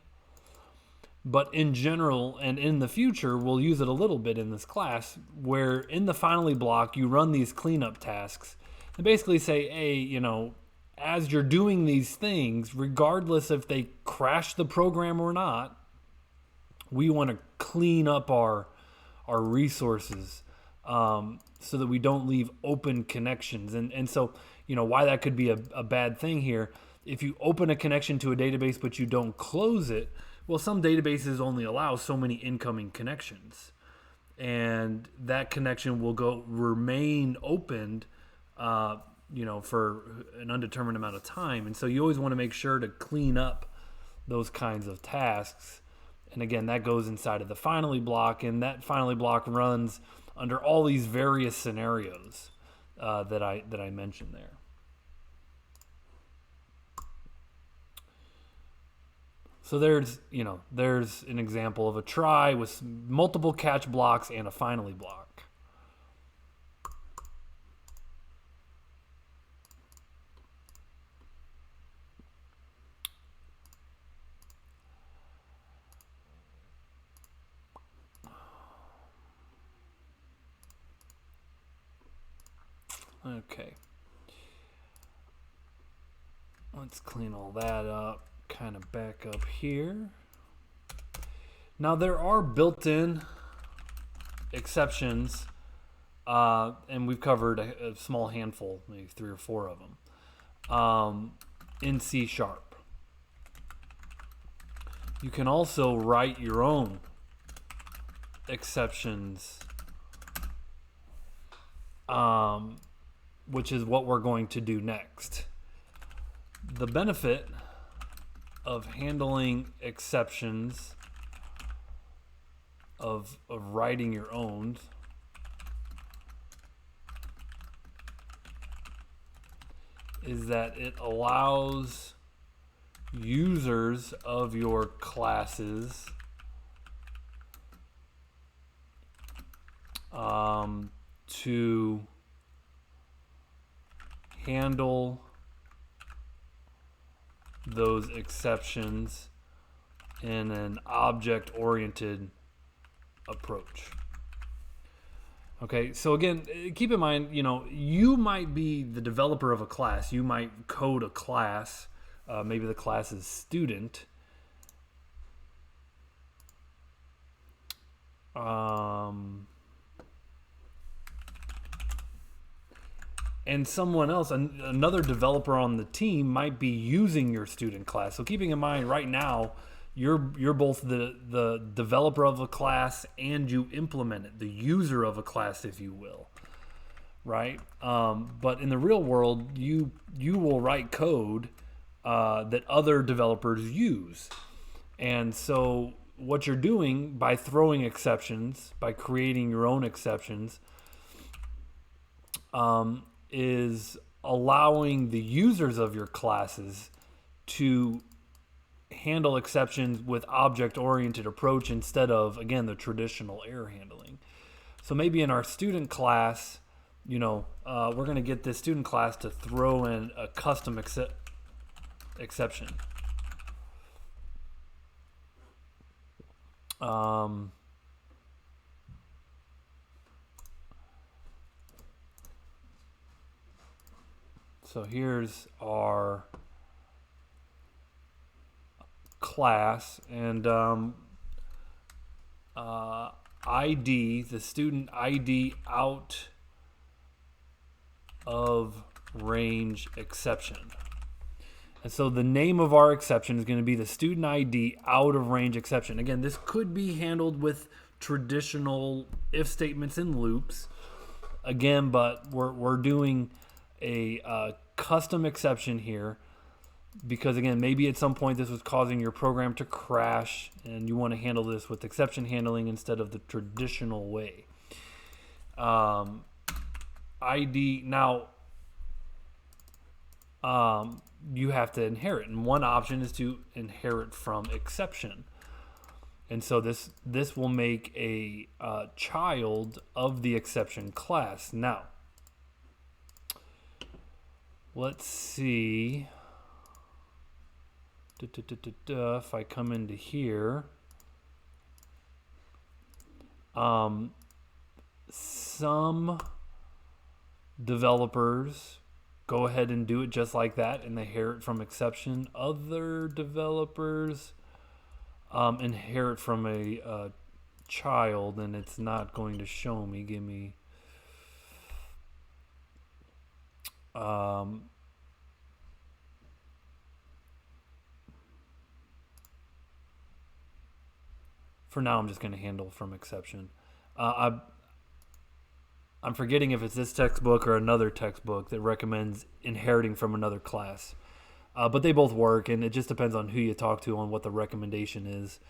Speaker 1: But in general and in the future, we'll use it a little bit in this class, where in the finally block, you run these cleanup tasks and basically say, hey, as you're doing these things, regardless if they crash the program or not, we want to clean up our resources so that we don't leave open connections. And so, why that could be a bad thing here. If you open a connection to a database but you don't close it, well, some databases only allow so many incoming connections. And that connection will remain opened for an undetermined amount of time. And so you always want to make sure to clean up those kinds of tasks. And again, that goes inside of the finally block, and that finally block runs under all these various scenarios that I mentioned there. So there's an example of a try with multiple catch blocks and a finally block. Okay. Let's clean all that up. Kind of back up here. Now there are built-in exceptions, and we've covered a small handful, maybe 3 or 4 of them, in C#. You can also write your own exceptions, which is what we're going to do next. The benefit of handling exceptions, of writing your own, is that it allows users of your classes to handle those exceptions in an object-oriented approach. Okay, so again, keep in mind, you might be the developer of a class. You might code a class. Maybe the class is student. And someone else, another developer on the team, might be using your student class. So keeping in mind, right now, you're both the developer of a class and you implement it, the user of a class, if you will, right? But in the real world, you will write code that other developers use. And so what you're doing by throwing exceptions, by creating your own exceptions, is allowing the users of your classes to handle exceptions with object-oriented approach instead of, again, the traditional error handling. So maybe in our student class, we're going to get this student class to throw in a custom exception. So here's our class, and ID, the student ID out of range exception. And so the name of our exception is going to be the student ID out of range exception. Again, this could be handled with traditional if statements and loops. Again, but we're doing a custom exception here because, again, maybe at some point this was causing your program to crash and you want to handle this with exception handling instead of the traditional way. ID, now you have to inherit, and one option is to inherit from exception. And so this will make a child of the exception class. Now, let's see if I come into here. Some developers go ahead and do it just like that and they inherit from exception. Other developers inherit from a child, and it's not going to show me. Give me for now I'm just going to handle from exception. I'm forgetting if it's this textbook or another textbook that recommends inheriting from another class. But they both work, and it just depends on who you talk to on what the recommendation is.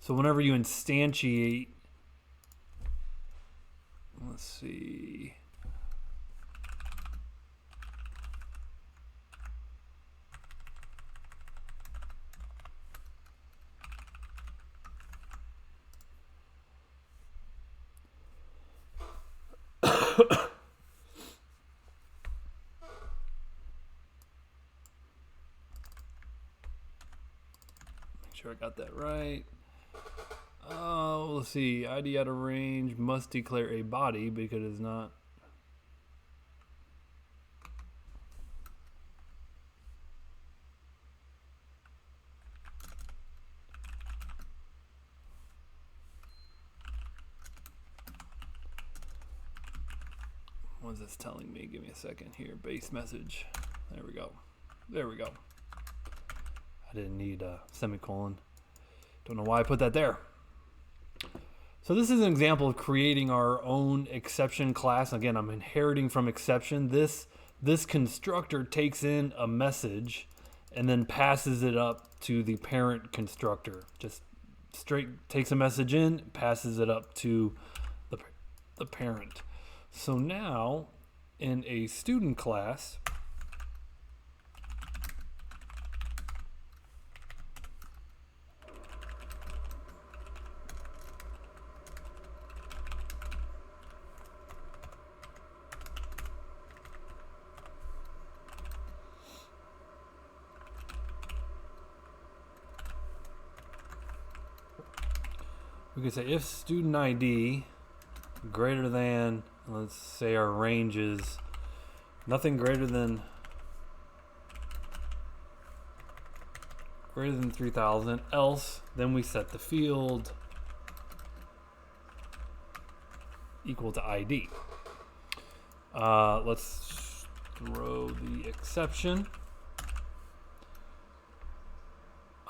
Speaker 1: So whenever you instantiate, let's see. Make sure I got that right. Let's see. ID out of range must declare a body because it's not. What is this telling me? Give me a second here. Base message. There we go. There we go. I didn't need a semicolon. Don't know why I put that there. So this is an example of creating our own exception class. Again, I'm inheriting from exception. This constructor takes in a message and then passes it up to the parent constructor. Just straight takes a message in, passes it up to the parent. So now in a student class, we could say if student ID greater than, let's say our range is nothing greater than 3,000, else then we set the field equal to ID. Let's throw the exception.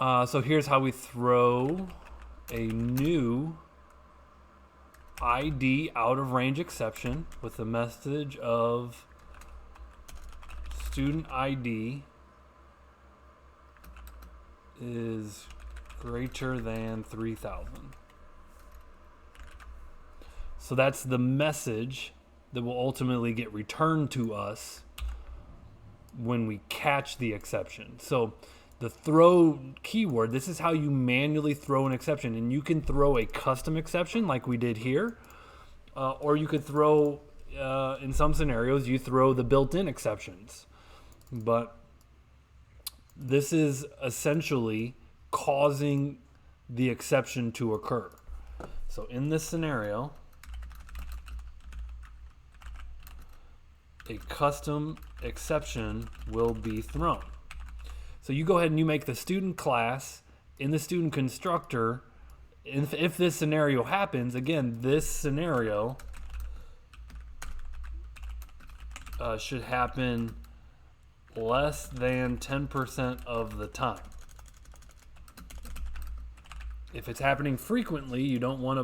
Speaker 1: So here's how we throw a new ID out of range exception with the message of student ID is greater than 3,000. So that's the message that will ultimately get returned to us when we catch the exception. So the throw keyword, this is how you manually throw an exception. And you can throw a custom exception like we did here. Or you could throw, in some scenarios, you throw the built-in exceptions. But this is essentially causing the exception to occur. So in this scenario, a custom exception will be thrown. So you go ahead and you make the student class in the student constructor. If this scenario happens, again, this scenario should happen less than 10% of the time. If it's happening frequently, you don't want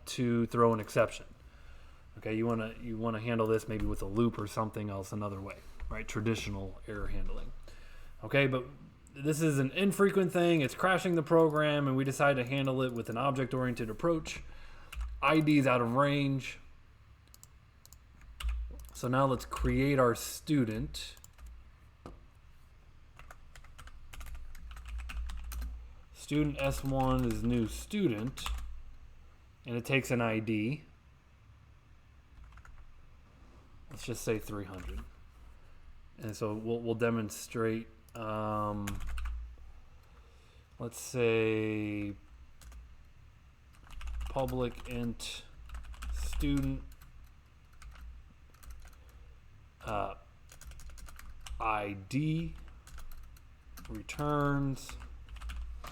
Speaker 1: to throw an exception. Okay, you want to handle this maybe with a loop or something else another way, right? Traditional error handling. Okay, but this is an infrequent thing. It's crashing the program, and we decide to handle it with an object-oriented approach. ID is out of range. So now let's create our student. Student S1 is new student, and it takes an ID. Let's just say 300. And so we'll demonstrate, let's say public int student ID returns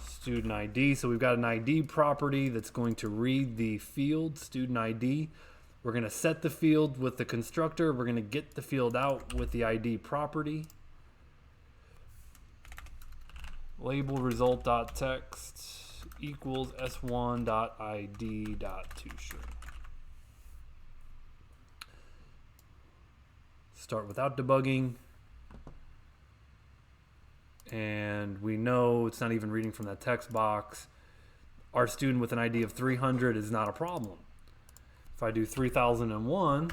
Speaker 1: student ID. So we've got an ID property that's going to read the field student ID. We're going to set the field with the constructor. We're going to get the field out with the ID property. Label result.text equals s1.id.toString. Start without debugging. And we know it's not even reading from that text box. Our student with an ID of 300 is not a problem. If I do 3001,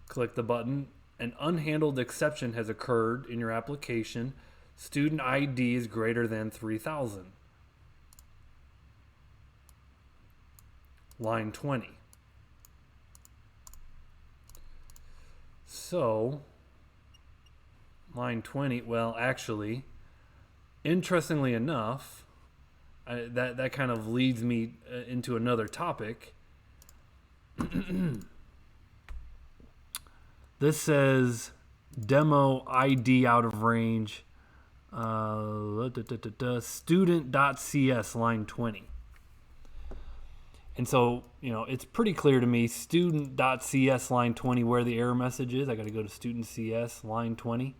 Speaker 1: click the button, an unhandled exception has occurred in your application. Student ID is greater than 3000. Line 20. So, line 20, well, actually, interestingly enough, that kind of leads me into another topic. This says demo ID out of range, student.cs line 20. And so, it's pretty clear to me, student.cs line 20, where the error message is. I got to go to student.cs line 20.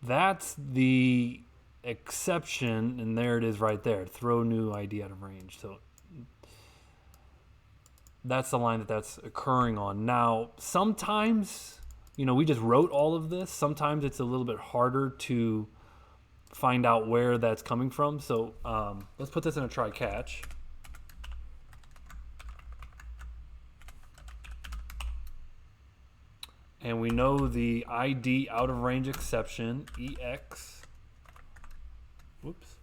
Speaker 1: That's the exception, and there it is right there. Throw new ID out of range. So that's the line that's occurring on. Now, sometimes, we just wrote all of this. Sometimes it's a little bit harder to find out where that's coming from. So let's put this in a try catch. And we know the ID out of range exception, EX. Whoops.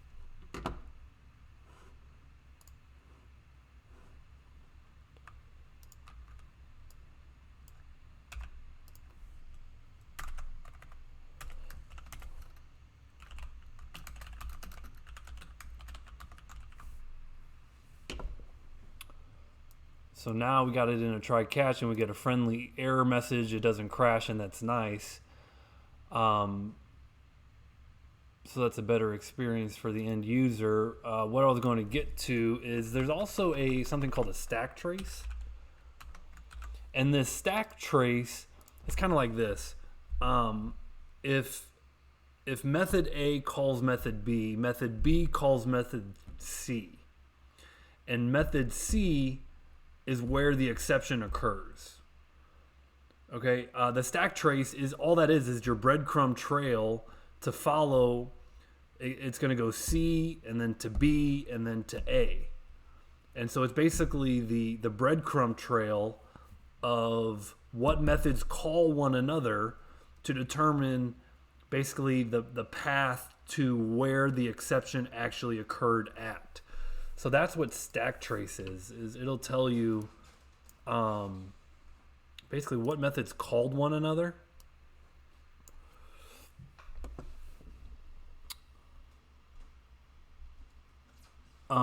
Speaker 1: So now we got it in a try catch and we get a friendly error message. It doesn't crash, and that's nice. So that's a better experience for the end user. What I was going to get to is there's also something called a stack trace. And this stack trace is kind of like this. If method A calls method B calls method C, and method C is where the exception occurs. Okay, the stack trace is all that is your breadcrumb trail to follow. It's going to go C and then to B and then to A. And so it's basically the breadcrumb trail of what methods call one another to determine basically the path to where the exception actually occurred at. So that's what stack trace is it'll tell you basically what methods called one another.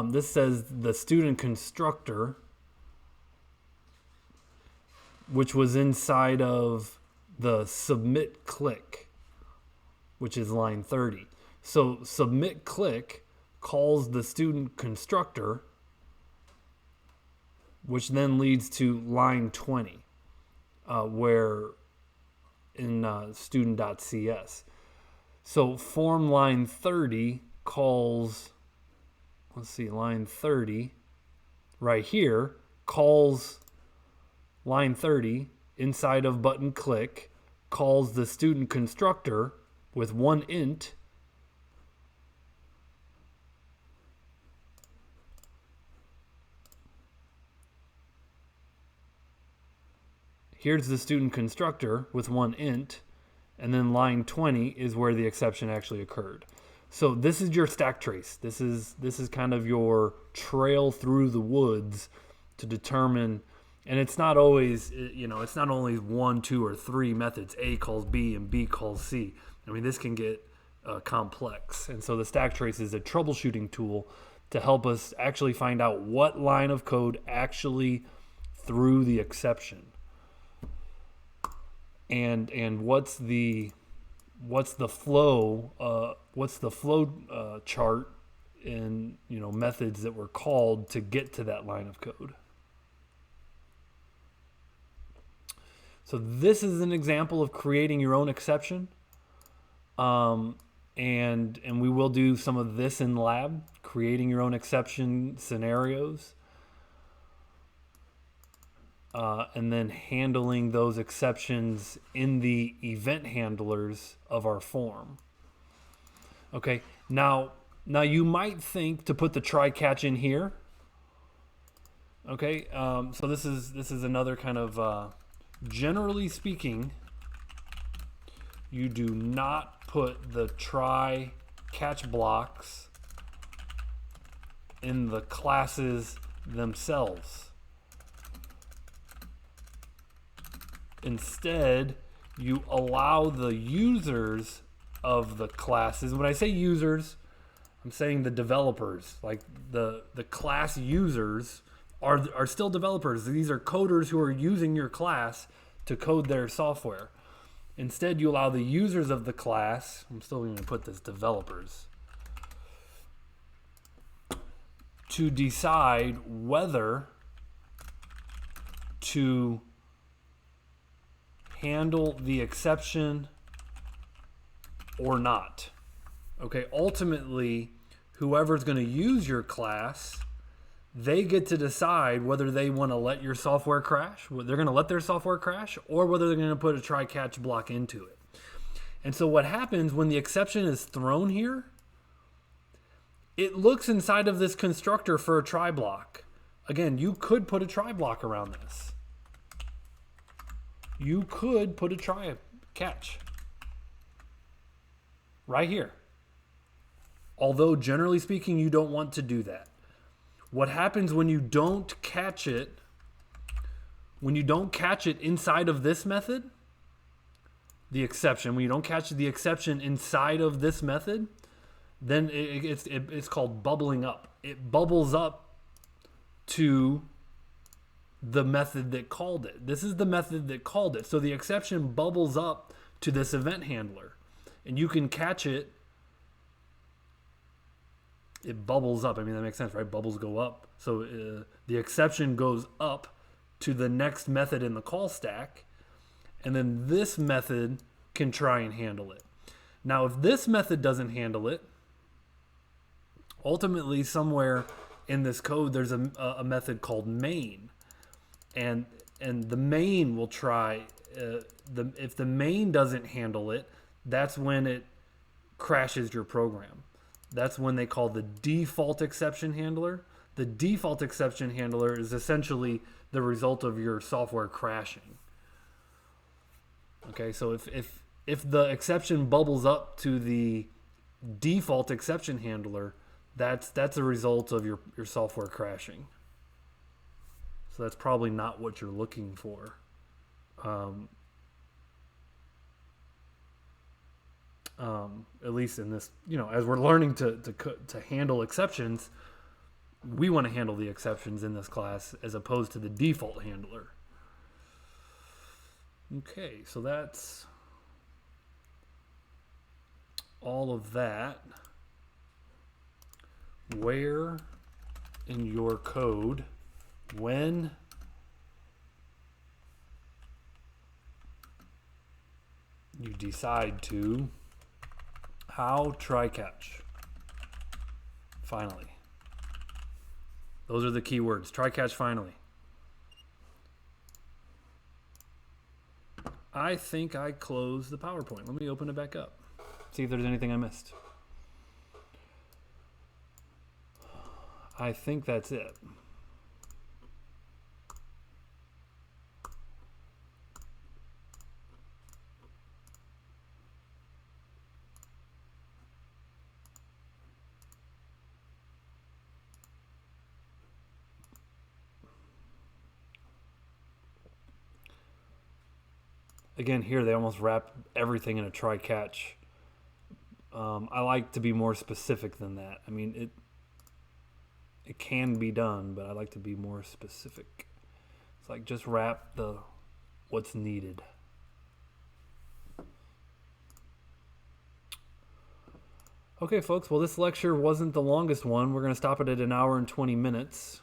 Speaker 1: This says the student constructor, which was inside of the submit click, which is line 30. So submit click calls the student constructor, which then leads to line 20, where in student.cs. So form line 30 calls, line 30 right here calls line 30 inside of button click, calls the student constructor with one int, here's the student constructor with one int, and then line 20 is where the exception actually occurred. So this is your stack trace. This is kind of your trail through the woods to determine, And it's not always, it's not only 1, 2, or 3 methods. A calls B and B calls C. I mean, this can get complex. And so the stack trace is a troubleshooting tool to help us actually find out what line of code actually threw the exception. And what's the flow chart in methods that were called to get to that line of code. So this is an example of creating your own exception. And we will do some of this in lab, creating your own exception scenarios. And then handling those exceptions in the event handlers of our form. Okay, now you might think to put the try catch in here. Okay, so this is another kind of generally speaking, you do not put the try catch blocks in the classes themselves. Instead, you allow the users of the classes. When I say users, I'm saying the developers. Like the class users are still developers. These are coders who are using your class to code their software. Instead, you allow the users of the class, I'm still going to put this developers, to decide whether to handle the exception or not. Okay, ultimately, whoever's going to use your class, they get to decide whether they want to let your software crash, they're going to let their software crash, or whether they're going to put a try-catch block into it. And so what happens when the exception is thrown here, it looks inside of this constructor for a try block. Again, you could put a try block around this. You could put a try catch right here. Although generally speaking, you don't want to do that. What happens when you don't catch it, inside of this method, the exception, when you don't catch the exception inside of this method, then it's called bubbling up. It bubbles up to the method that called it. This is the method that called it. So the exception bubbles up to this event handler, and you can catch it. It bubbles up. I mean, that makes sense, right? Bubbles go up. So the exception goes up to the next method in the call stack, and then this method can try and handle it. Now, if this method doesn't handle it, ultimately somewhere in this code, there's a method called main. And the main will try, if the main doesn't handle it, that's when it crashes your program. That's when they call the default exception handler. The default exception handler is essentially the result of your software crashing. Okay, so if the exception bubbles up to the default exception handler, that's a result of your software crashing. So that's probably not what you're looking for. At least in this, as we're learning to handle exceptions, we want to handle the exceptions in this class as opposed to the default handler. Okay, so that's all of that. Where in your code, when you decide to, how try catch. Finally. Those are the key words. Try catch finally. I think I closed the PowerPoint. Let me open it back up. See if there's anything I missed. I think that's it. Again, here they almost wrap everything in a try-catch. I like to be more specific than that. I mean, it can be done, but I like to be more specific. It's like just wrap what's needed. Okay, folks. Well, this lecture wasn't the longest one. We're going to stop it at 1 hour and 20 minutes.